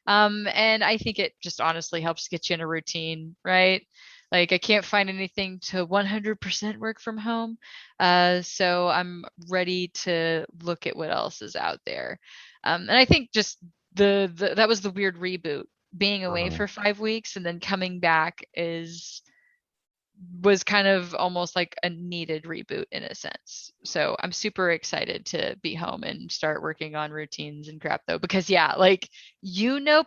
And I think it just honestly helps get you in a routine, right? Like I can't find anything to 100% work from home. So I'm ready to look at what else is out there. And I think just the that was the weird reboot being away Mhm. for 5 weeks and then coming back is was kind of almost like a needed reboot in a sense. So I'm super excited to be home and start working on routines and crap though, because yeah, like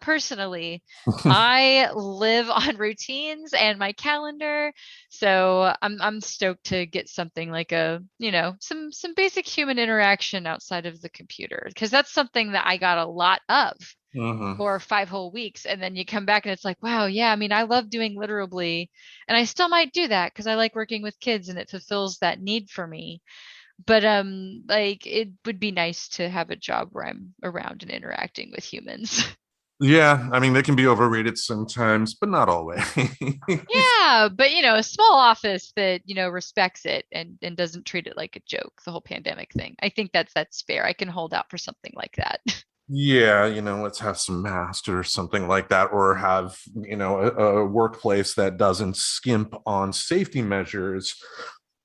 personally, I live on routines and my calendar. So I'm stoked to get something like some basic human interaction outside of the computer because that's something that I got a lot of Mhm. for 5 whole weeks and then you come back and it's like wow, yeah, I mean I love doing literally and I still might do that because I like working with kids and it fulfills that need for me, but like it would be nice to have a job where I'm around and interacting with humans. Yeah, I mean they can be overrated sometimes, but not always. Yeah, but a small office that respects it and doesn't treat it like a joke, the whole pandemic thing, I think that's fair. I can hold out for something like that. Yeah, let's have some masks or something like that, or have, a workplace that doesn't skimp on safety measures,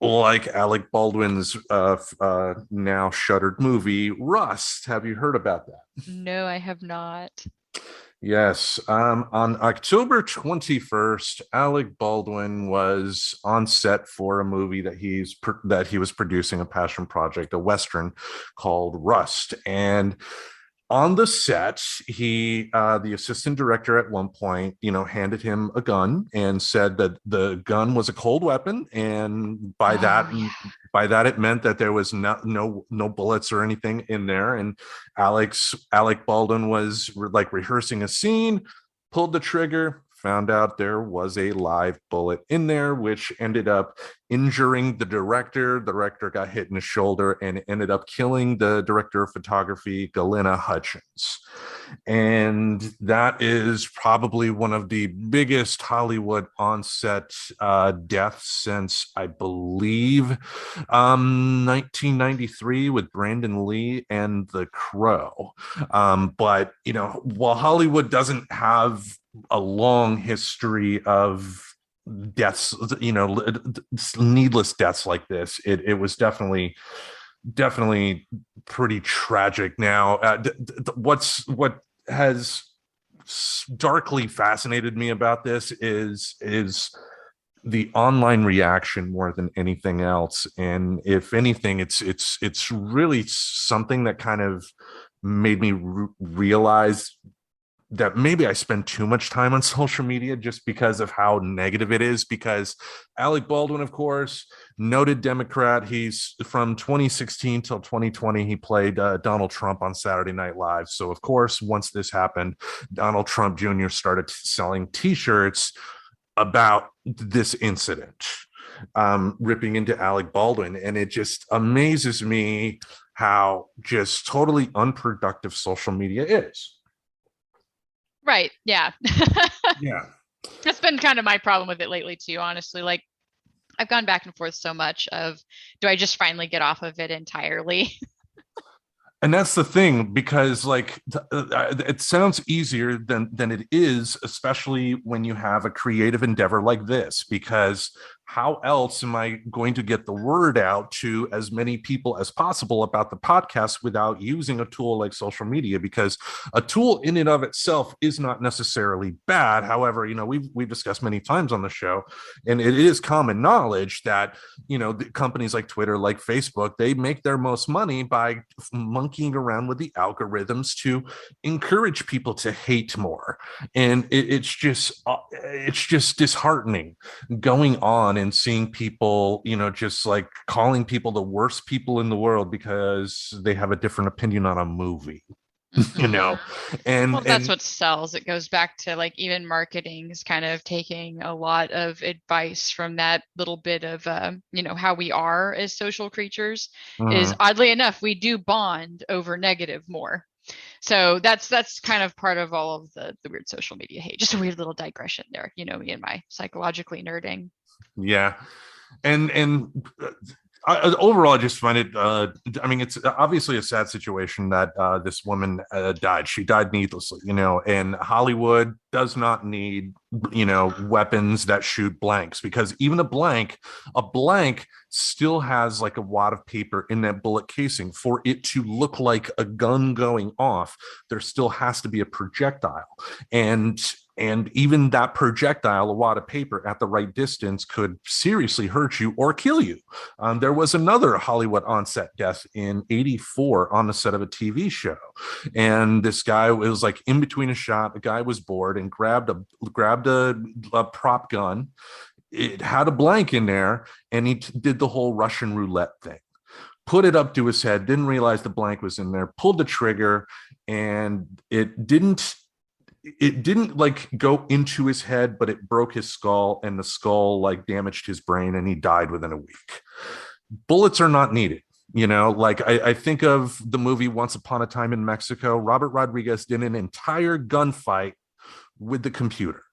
like Alec Baldwin's now shuttered movie Rust. Have you heard about that? No, I have not. Yes. On October 21st, Alec Baldwin was on set for a movie that he was producing, a passion project, a Western called Rust. And on the set, the assistant director at one point, handed him a gun and said that the gun was a cold weapon, and Oh yeah. by that it meant that there was no bullets or anything in there. And Alec Baldwin was like rehearsing a scene, pulled the trigger, found out there was a live bullet in there, which ended up injuring the director. The director got hit in the shoulder and ended up killing the director of photography, Galena Hutchins. And that is probably one of the biggest Hollywood on-set deaths since, I believe, 1993 with Brandon Lee and The Crow. But, while Hollywood doesn't have a long history of deaths, needless deaths like this, it was definitely pretty tragic. Now, what has darkly fascinated me about this is the online reaction more than anything else. And if anything, it's really something that kind of made me realize that maybe I spend too much time on social media just because of how negative it is. Because Alec Baldwin, of course, noted Democrat, he's from 2016 till 2020, he played Donald Trump on Saturday Night Live. So, of course, once this happened, Donald Trump Jr. started selling T-shirts about this incident, ripping into Alec Baldwin. And it just amazes me how just totally unproductive social media is. Right. Yeah. Yeah. That's been kind of my problem with it lately too, honestly. Like I've gone back and forth so much of do I just finally get off of it entirely? And that's the thing, because like it sounds easier than it is, especially when you have a creative endeavor like this, because how else am I going to get the word out to as many people as possible about the podcast without using a tool like social media? Because a tool in and of itself is not necessarily bad. However, we've discussed many times on the show, and it is common knowledge that the companies like Twitter, like Facebook, they make their most money by monkeying around with the algorithms to encourage people to hate more. And it's just disheartening going on and seeing people, just like calling people the worst people in the world because they have a different opinion on a movie. you Hmm. know and Well, that's what sells. It goes back to like even marketing is kind of taking a lot of advice from that little bit of, how we are as social creatures is Mhm. oddly enough, we do bond over negative more. So that's kind of part of all of the weird social media hate. Just a weird little digression there, me and my psychologically nerding. Yeah. And overall, I just find it. I mean, it's obviously a sad situation that this woman died. She died needlessly, And Hollywood does not need, weapons that shoot blanks, because even a blank still has like a wad of paper in that bullet casing. For it to look like a gun going off, there still has to be a projectile, and even that projectile, a wad of paper at the right distance, could seriously hurt you or kill you. There was another Hollywood onset death in '84 on the set of a TV show, and this guy was like in between a shot. The guy was bored and grabbed a prop gun. It had a blank in there, and he did the whole Russian roulette thing. Put it up to his head, didn't realize the blank was in there, pulled the trigger, and it didn't like go into his head, but it broke his skull, and the skull like damaged his brain, and he died within a week. Bullets are not needed. Like I think of the movie Once Upon a Time in Mexico. Robert Rodriguez did an entire gunfight with the computer.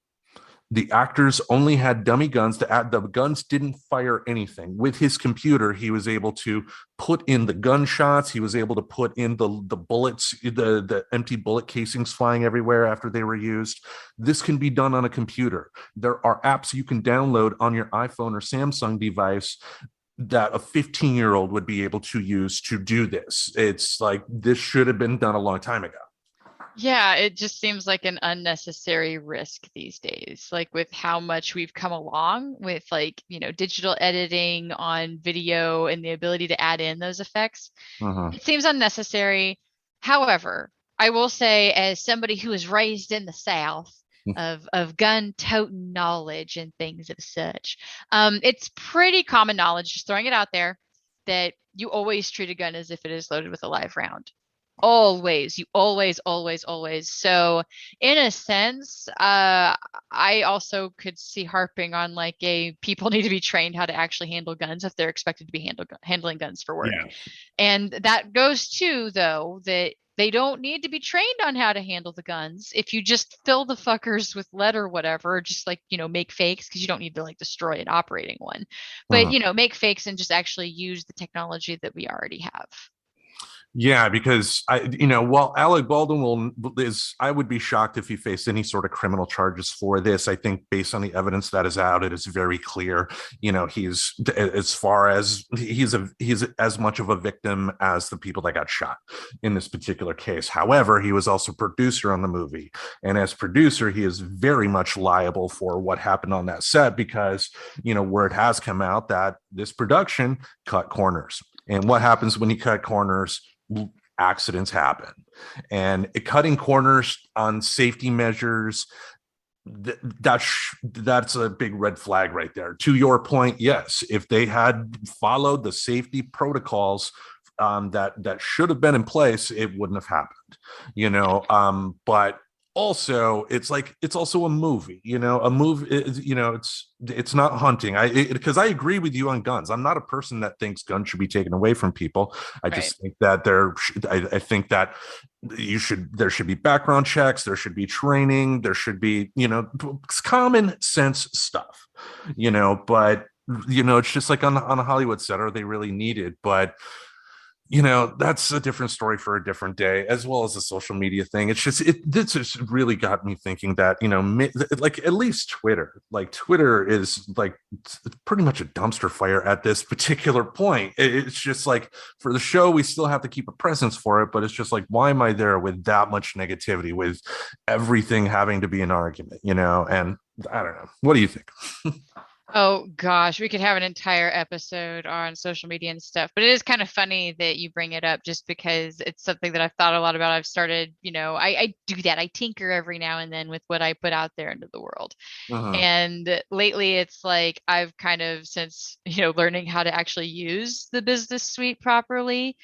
The actors only had dummy guns. The guns didn't fire anything. With his computer, he was able to put in the gunshots. He was able to put in the bullets, the empty bullet casings flying everywhere after they were used. This can be done on a computer. There are apps you can download on your iPhone or Samsung device that a 15-year-old would be able to use to do this. It's like this should have been done a long time ago. Yeah, it just seems like an unnecessary risk these days, like with how much we've come along with like, digital editing on video and the ability to add in those effects. Uh-huh. It seems unnecessary. However, I will say, as somebody who was raised in the South of gun toting knowledge and things of such, it's pretty common knowledge, just throwing it out there, that you always treat a gun as if it is loaded with a live round. Always, you always, always, always. So, in a sense, I also could see harping on like a people need to be trained how to actually handle guns if they're expected to be handling guns for work. Yeah. And that goes to, though, that they don't need to be trained on how to handle the guns. If you just fill the fuckers with lead or whatever, just like, make fakes, because you don't need to like destroy an operating one. But, Uh-huh. make fakes and just actually use the technology that we already have. Yeah, because while Alec Baldwin I would be shocked if he faced any sort of criminal charges for this. I think based on the evidence that is out, it is very clear. He's as far as he's as much of a victim as the people that got shot in this particular case. However, he was also producer on the movie, and as producer, he is very much liable for what happened on that set because word has come out that this production cut corners. And what happens when you cut corners? Accidents happen, and cutting corners on safety measures, that's a big red flag right there. To your point, yes, if they had followed the safety protocols that should have been in place, it wouldn't have happened. But also it's also a movie. A movie, it's not hunting. Because I agree with you on guns. I'm not a person that thinks guns should be taken away from people. I Right. just think that I think that there should be background checks, there should be training, there should be common sense stuff. But it's just like on a Hollywood set, are they really needed? But that's a different story for a different day, as well as the social media thing. This just really got me thinking that like at least Twitter is like pretty much a dumpster fire at this particular point. It's just like, for the show we still have to keep a presence for it, but it's just like, why am I there with that much negativity, with everything having to be an argument? And I don't know, what do you think? Oh gosh, we could have an entire episode on social media and stuff, but it is kind of funny that you bring it up just because it's something that I've thought a lot about. I've started, I do that. I tinker every now and then with what I put out there into the world. Uh-huh. And lately it's like I've kind of, since, learning how to actually use the business suite properly,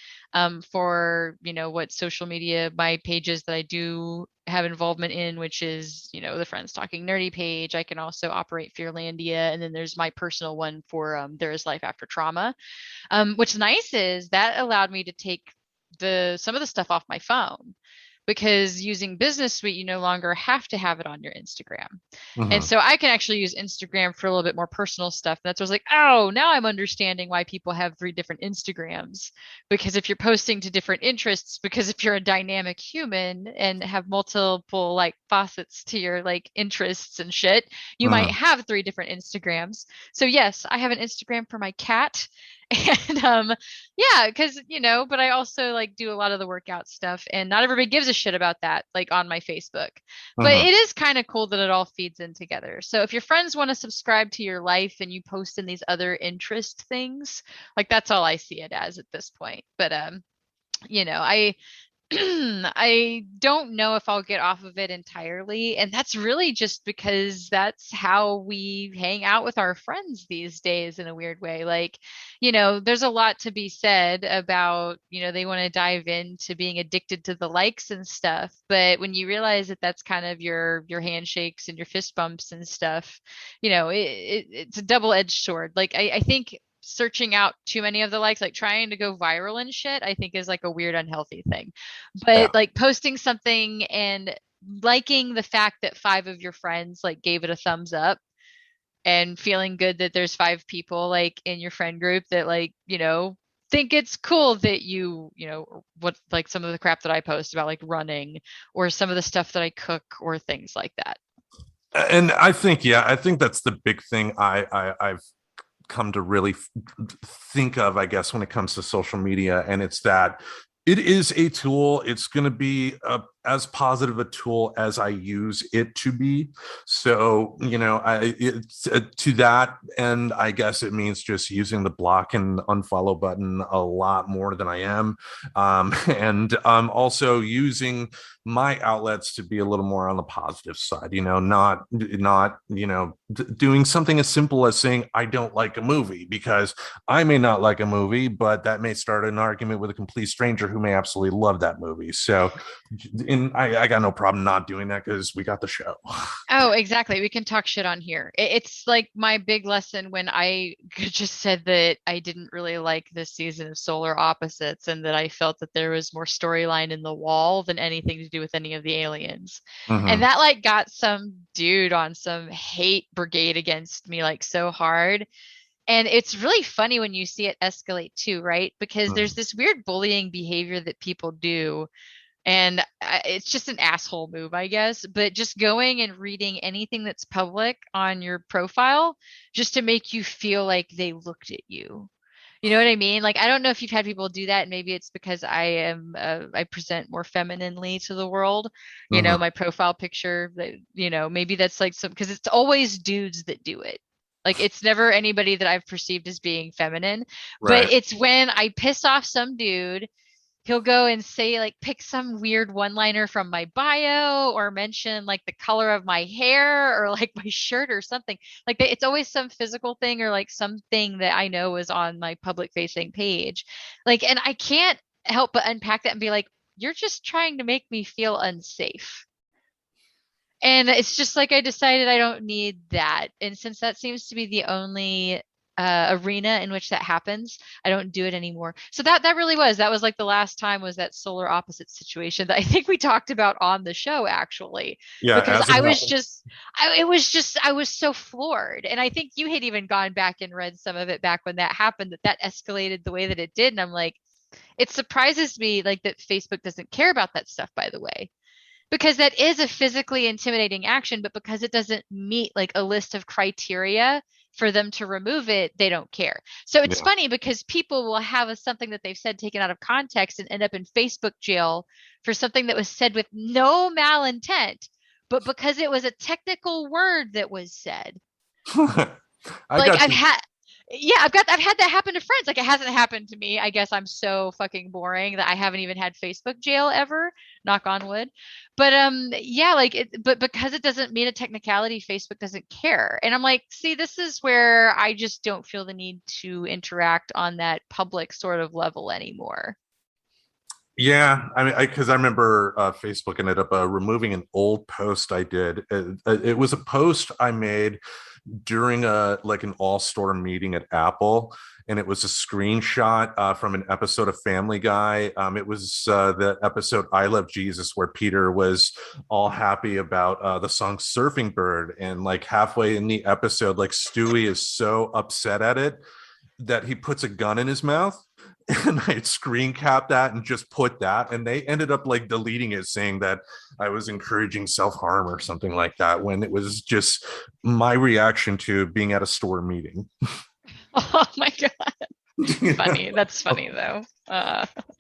for, what social media, my pages that I do have involvement in, which is, the Friends Talking Nerdy page. I can also operate Fearlandia. And then there's my personal one for There Is Life After Trauma. What's nice is that allowed me to take some of the stuff off my phone, because using Business Suite, you no longer have to have it on your Instagram. And Uh-huh. so I can actually use Instagram for a little bit more personal stuff. And that's what's like, oh, now I'm understanding why people have 3 different Instagrams. Because if you're posting to different interests, because if you're a dynamic human and have multiple like facets to your like interests and shit, you might Uh-huh. have 3 different Instagrams. So yes, I have an Instagram for my cat. And yeah, because but I also like do a lot of the workout stuff, and not everybody gives a shit about that, like on my Facebook. But Uh-huh. it is kind of cool that it all feeds in together. So if your friends want to subscribe to your life and you post in these other interest things, like that's all I see it as at this point. But I I don't know if I'll get off of it entirely. And that's really just because that's how we hang out with our friends these days in a weird way. Like, there's a lot to be said about, they want to dive into being addicted to the likes and stuff. But when you realize that that's kind of your handshakes and your fist bumps and stuff, it's a double-edged sword. Like I think searching out too many of the likes, like trying to go viral and shit, I think is like a weird, unhealthy thing. Yeah. But like posting something and liking the fact that 5 of your friends like gave it a thumbs up, and feeling good that there's 5 people like in your friend group that like, think it's cool that what like some of the crap that I post about like running, or some of the stuff that I cook, or things like that. And I think that's the big thing I've come to really think of, I guess, when it comes to social media. And it's that it is a tool. It's going to be as positive a tool as I use it to be. So, it's to that end, I guess it means just using the block and unfollow button a lot more than I am. And also using my outlets to be a little more on the positive side, not doing something as simple as saying I don't like a movie, because I may not like a movie, but that may start an argument with a complete stranger who may absolutely love that movie. So, I got no problem not doing that because we got the show. Oh, exactly. We can talk shit on here. It's like my big lesson when I just said that I didn't really like this season of Solar Opposites, and that I felt that there was more storyline in the wall than anything to do with any of the aliens. And Mm-hmm. that like got some dude on some hate brigade against me like so hard. And it's really funny when you see it escalate too, right? Because there's Mhm. this weird bullying behavior that people do, and it's just an asshole move, I guess. But just going and reading anything that's public on your profile just to make you feel like they looked at you. You know what I mean? Like, I don't know if you've had people do that, and maybe it's because I present more femininely to the world. You know, Mhm. my profile picture, that, maybe that's like some, because it's always dudes that do it. Like, it's never anybody that I've perceived as being feminine, but Right. it's when I piss off some dude, he'll go and say, like, pick some weird one liner from my bio or mention like the color of my hair or like my shirt or something. Like, it's always some physical thing or like something that I know is on my public facing page. Like, and I can't help but unpack that and be like, you're just trying to make me feel unsafe. And it's just like I decided I don't need that. And since that seems to be the only arena in which that happens, I don't do it anymore. So that really was like the last time was that solar opposite situation that I think we talked about on the show actually, Yeah, because as it happened. I was so floored. And I think you had even gone back and read some of it back when that happened, that escalated the way that it did. And I'm like, it surprises me like that Facebook doesn't care about that stuff, by the way, because that is a physically intimidating action, but because it doesn't meet like a list of criteria for them to remove it, they don't care. So it's Yeah. funny because people will have something that they've said taken out of context and end up in Facebook jail for something that was said with no malintent, but because it was a technical word that was said. I Like, got you. I've had that happen to friends. Like, it hasn't happened to me. I guess I'm so fucking boring that I haven't even had Facebook jail ever, knock on wood. But yeah, like but because it doesn't mean a technicality, Facebook doesn't care. And I'm like, see, this is where I just don't feel the need to interact on that public sort of level anymore. Yeah, I mean, because I remember Facebook ended up removing an old post I did. It was a post I made during a like an all-store meeting at Apple, and it was a screenshot from an episode of Family Guy. It was the episode "I Love Jesus," where Peter was all happy about the song "Surfing Bird," and like halfway in the episode, like Stewie is so upset at it that he puts a gun in his mouth. And I screen capped that and just put that, and they ended up like deleting it, saying that I was encouraging self-harm or something like that, when it was just my reaction to being at a store meeting. Oh my God. You Funny. That's know? funny though.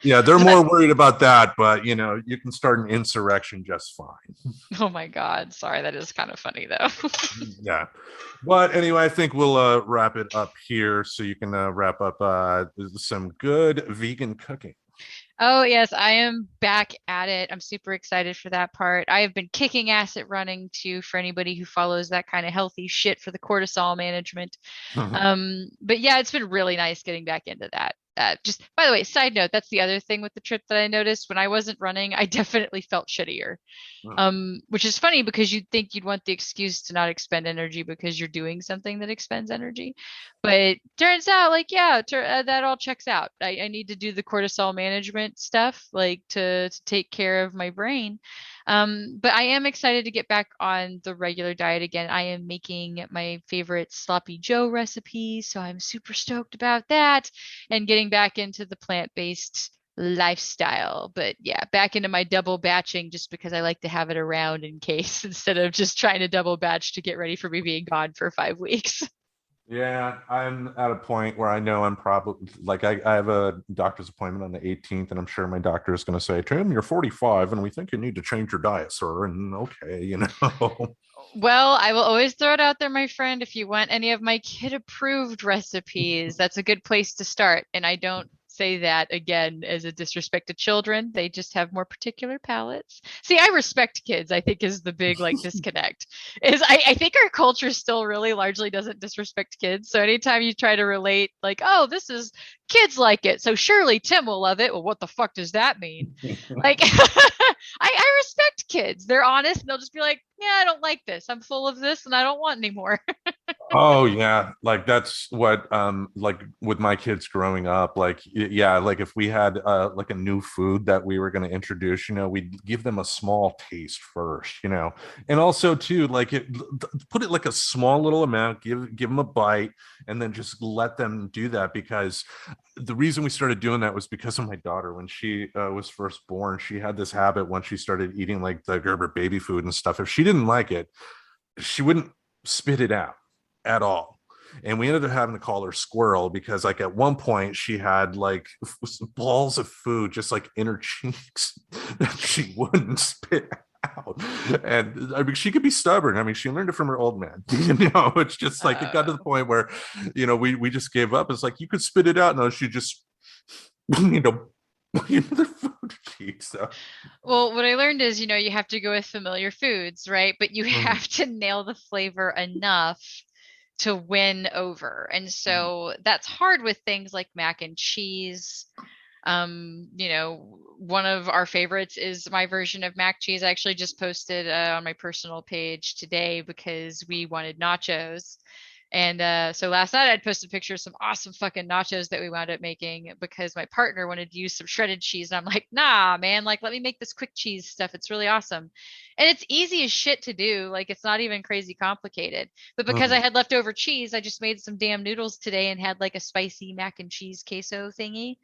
Yeah, they're So that, more worried about that, but you can start an insurrection just fine. oh my God. Sorry, that is kind of funny though. Yeah. But anyway, I think we'll wrap it up here so you can wrap up some good vegan cooking. Oh, yes, I am back at it. I'm super excited for that part. I have been kicking ass at running too, for anybody who follows that kind of healthy shit for the cortisol management. But yeah, it's been really nice getting back into that. Just by the way, side note, that's the other thing with the trip that I noticed when I wasn't running, I definitely felt shittier. Which is funny because you'd think you'd want the excuse to not expend energy because you're doing something that expends energy. But turns out, like, yeah, that all checks out. I need to do the cortisol management stuff, like to take care of my brain. But I am excited to get back on the regular diet again. I am making my favorite sloppy Joe recipe, so I'm super stoked about that and getting back into the plant-based lifestyle. But yeah, back into my double batching just because I like to have it around in case instead of just trying to double batch to get ready for me being gone for 5 weeks. Yeah, I'm at a point where I know I'm probably like I have a doctor's appointment on the 18th, and I'm sure my doctor is going to say, Tim, you're 45, and we think you need to change your diet, sir. And okay, Well, I will always throw it out there, my friend. If you want any of my kid approved recipes, that's a good place to start. And I don't say that again as a disrespect to children. They just have more particular palates. See, I respect kids, I think is the big like disconnect. Is I think our culture still really largely doesn't disrespect kids. So anytime you try to relate like, oh, this is kids like it, so surely Tim will love it. Well, what the fuck does that mean? Like, I respect kids. They're honest and they'll just be like, yeah, I don't like this. I'm full of this and I don't want anymore. Oh yeah, like that's what like with my kids growing up, like yeah, like if we had like a new food that we were going to introduce, we'd give them a small taste first, and also too, like put it like a small little amount, give them a bite, and then just let them do that. Because the reason we started doing that was because of my daughter. When she was first born, she had this habit when she started eating like the Gerber baby food and stuff. If she didn't like it, she wouldn't spit it out at all. And we ended up having to call her Squirrel because, like, at one point she had like balls of food just like in her cheeks that she wouldn't spit out. And I mean, she could be stubborn. I mean, she learned it from her old man. It's just like it got to the point where, we just gave up. It's like you could spit it out. No, she just, you know, the food cheeks. So. Well, what I learned is, you have to go with familiar foods, right? But you have to nail the flavor enough to win over. And so that's hard with things like mac and cheese. One of our favorites is my version of mac cheese. I actually just posted on my personal page today because we wanted nachos. And so last night I'd posted a picture of some awesome fucking nachos that we wound up making because my partner wanted to use some shredded cheese. And I'm like, nah, man, like, let me make this quick cheese stuff. It's really awesome. And it's easy as shit to do. Like, it's not even crazy complicated. But because I had leftover cheese, I just made some damn noodles today and had like a spicy mac and cheese queso thingy.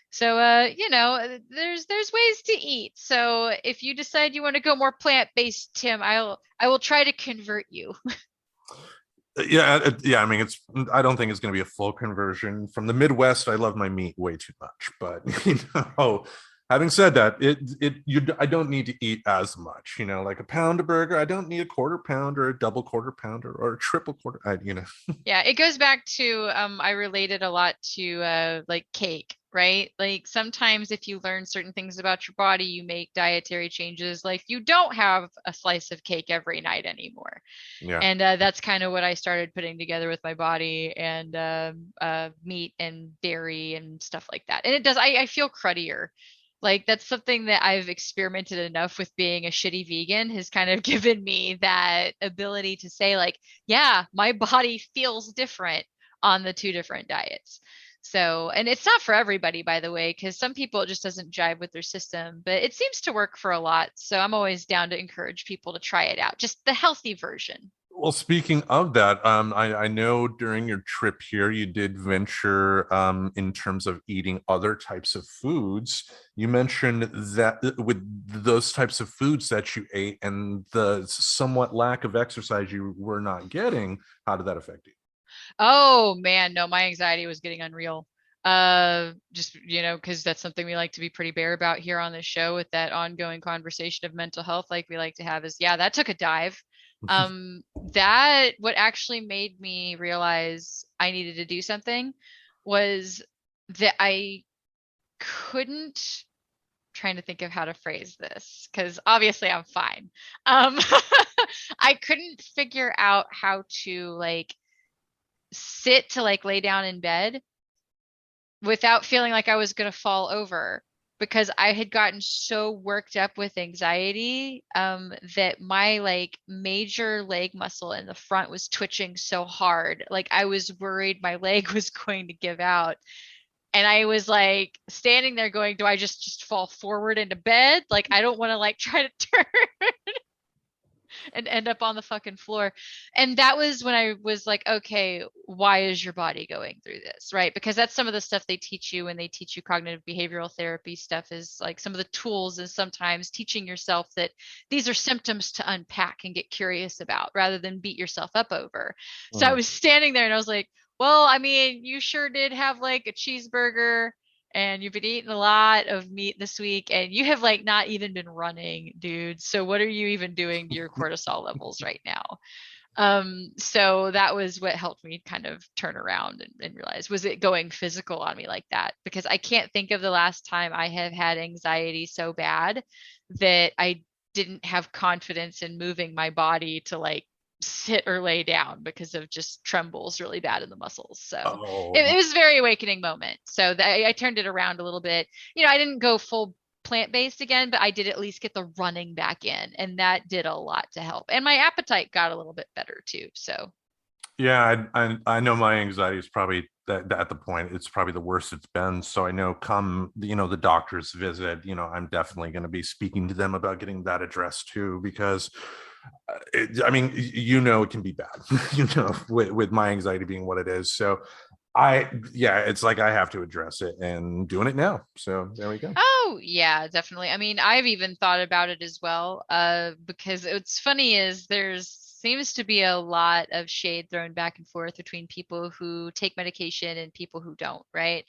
So, there's ways to eat. So if you decide you want to go more plant-based, Tim, I will try to convert you. Yeah. I mean, I don't think it's going to be a full conversion. From the Midwest, I love my meat way too much. But having said that, I don't need to eat as much. Like a pound of burger, I don't need a quarter pound or a double quarter pounder or a triple quarter. Yeah, it goes back to I related a lot to like cake, right? Like sometimes if you learn certain things about your body, you make dietary changes. Like you don't have a slice of cake every night anymore. Yeah. And that's kind of what I started putting together with my body and meat and dairy and stuff like that. And it does, I feel cruddier. Like that's something that I've experimented enough with being a shitty vegan has kind of given me that ability to say like, yeah, my body feels different on the two different diets. So, and it's not for everybody, by the way, because some people it just doesn't jive with their system, but it seems to work for a lot. So I'm always down to encourage people to try it out, just the healthy version. Well, speaking of that, I know during your trip here, you did venture in terms of eating other types of foods. You mentioned that with those types of foods that you ate and the somewhat lack of exercise you were not getting, how did that affect you? Oh man, no, my anxiety was getting unreal. Just, because that's something we like to be pretty bare about here on this show with that ongoing conversation of mental health like we like to have is yeah, that took a dive. That what actually made me realize I needed to do something was that I couldn't trying to think of how to phrase this because obviously I'm fine. Um, I couldn't figure out how to like sit to like lay down in bed without feeling like I was going to fall over because I had gotten so worked up with anxiety that my like major leg muscle in the front was twitching so hard. Like I was worried my leg was going to give out. And I was like standing there going, do I just fall forward into bed? Like I don't want to like try to turn and end up on the fucking floor. And that was when I was like, okay, why is your body going through this? Right. Because that's some of the stuff they teach you when they teach you cognitive behavioral therapy stuff is like some of the tools is sometimes teaching yourself that these are symptoms to unpack and get curious about rather than beat yourself up over. So I was standing there and I was like, well, I mean, you sure did have like a cheeseburger and you've been eating a lot of meat this week and you have like not even been running, dude. So what are you even doing to your cortisol levels right now? So that was what helped me kind of turn around and realize, was it going physical on me like that? Because I can't think of the last time I have had anxiety so bad that I didn't have confidence in moving my body to like sit or lay down because of just trembles really bad in the muscles. So it Oh, was a very awakening moment. So I turned it around a little bit. I didn't go full plant-based again, but I did at least get the running back in, and that did a lot to help. And my appetite got a little bit better too. So yeah, I know my anxiety is probably that at the point it's probably the worst it's been. So I know come the doctor's visit, I'm definitely going to be speaking to them about getting that addressed too, because I mean, it can be bad, with my anxiety being what it is. So yeah, it's like I have to address it and doing it now. So there we go. oh yeah, definitely. I mean, I've even thought about it as well, because what's funny is there's seems to be a lot of shade thrown back and forth between people who take medication and people who don't, right?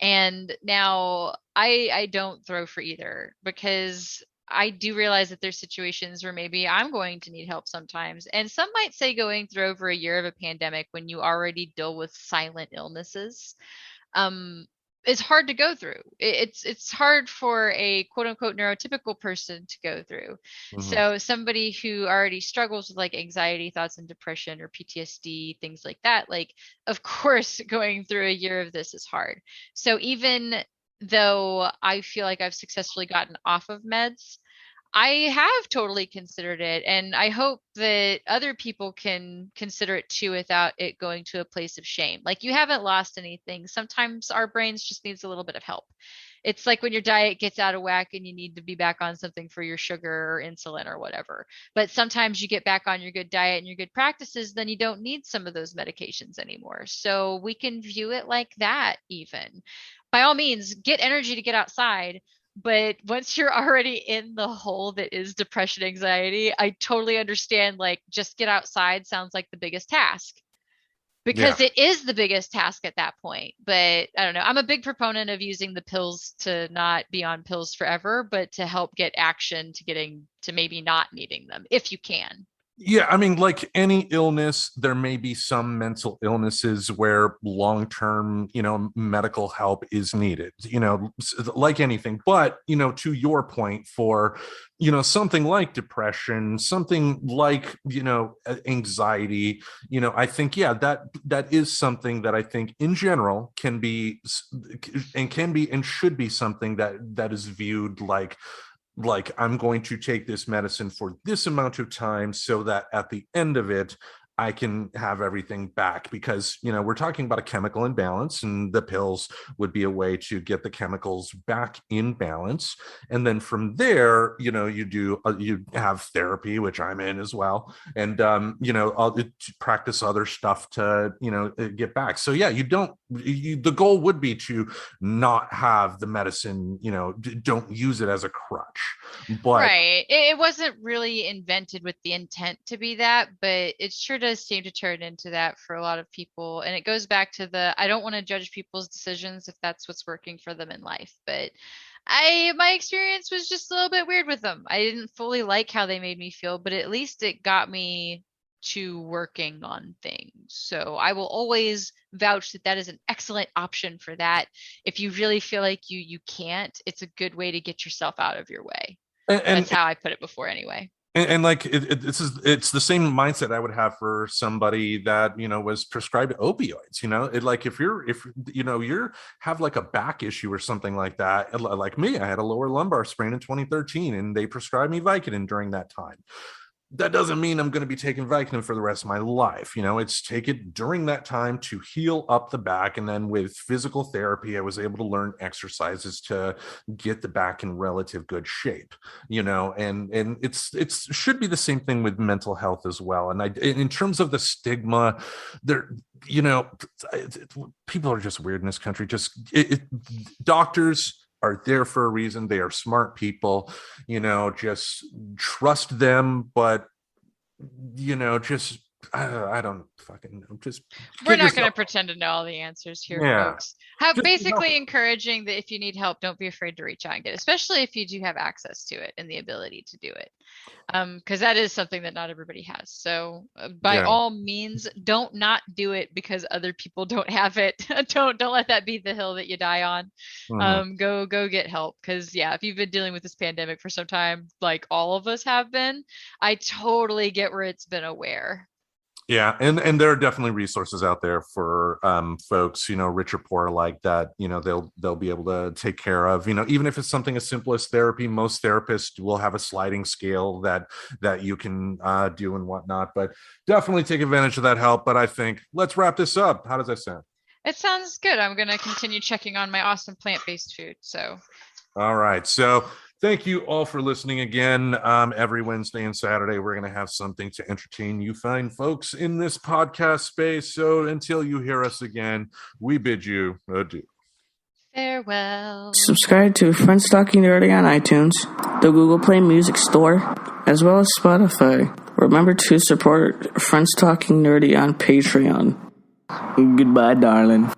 And now I don't throw for either, because I do realize that there's situations where maybe I'm going to need help sometimes. And some might say going through over a year of a pandemic when you already deal with silent illnesses, um, is hard to go through. It's hard for a quote unquote neurotypical person to go through. Mhm. So somebody who already struggles with like anxiety, thoughts, and depression or PTSD, things like that, like of course going through a year of this is hard. So even though I feel like I've successfully gotten off of meds, I have totally considered it, and I hope that other people can consider it too without it going to a place of shame. Like you haven't lost anything. Sometimes our brains just needs a little bit of help. It's like when your diet gets out of whack and you need to be back on something for your sugar or insulin or whatever. But sometimes you get back on your good diet and your good practices, then you don't need some of those medications anymore. So we can view it like that even. By all means, get energy to get outside, but once you're already in the hole that is depression, anxiety, I totally understand. Like, just get outside sounds like the biggest task Yeah. because it is the biggest task at that point. But I don't know. I'm a big proponent of using the pills to not be on pills forever, but to help get action to getting to maybe not needing them if you can. Yeah, I mean, like any illness, there may be some mental illnesses where long-term, medical help is needed, like anything. But, to your point, for, something like depression, something like, anxiety, I think, yeah, that is something that I think in general can be and should be something that is viewed like I'm going to take this medicine for this amount of time so that at the end of it I can have everything back, because we're talking about a chemical imbalance, and the pills would be a way to get the chemicals back in balance. And then from there, you have therapy, which I'm in as well, and I'll practice other stuff to get back. So yeah, the goal would be to not have the medicine, don't use it as a crutch. But Right. It wasn't really invented with the intent to be that, but it sure does seem to turn into that for a lot of people. And it goes back to the I don't want to judge people's decisions if that's what's working for them in life. But my experience was just a little bit weird with them. I didn't fully like how they made me feel, but at least it got me to working on things. So I will always vouch that that is an excellent option for that. If you really feel like you can't, it's a good way to get yourself out of your way. That's and how I put it before anyway. and like it's the same mindset I would have for somebody that was prescribed opioids. Like if you're have like a back issue or something like that, like me, I had a lower lumbar sprain in 2013 and they prescribed me Vicodin during that time. That doesn't mean I'm going to be taking Vicodin for the rest of my life. It's take it during that time to heal up the back. And then with physical therapy, I was able to learn exercises to get the back in relative good shape, and it's should be the same thing with mental health as well. And in terms of the stigma, there, you know, people are just weird in this country. Doctors are there for a reason. They are smart people, just trust them. But, just, I don't fucking know. Just We're get not going yourself, to pretend to know all the answers here, yeah, folks. How just, basically encouraging that if you need help, don't be afraid to reach out and get it, especially if you do have access to it and the ability to do it. Because that is something that not everybody has. So by yeah. all means, don't not do it because other people don't have it. Don't let that be the hill that you die on. Mhm. Go get help. Because yeah, if you've been dealing with this pandemic for some time, like all of us have been, I totally get where it's been a wear. Yeah, and there are definitely resources out there for folks, rich or poor alike, that they'll be able to take care of. Even if it's something as simple as therapy, most therapists will have a sliding scale that you can do and whatnot. But definitely take advantage of that help. But I think let's wrap this up. How does that sound? It sounds good. I'm going to continue checking on my awesome plant-based food. So, All right. So thank you all for listening again. Every Wednesday and Saturday, we're going to have something to entertain you fine folks in this podcast space. So until you hear us again, we bid you adieu. Farewell. Subscribe to Friends Talking Nerdy on iTunes, the Google Play Music Store, as well as Spotify. Remember to support Friends Talking Nerdy on Patreon. Goodbye, darling.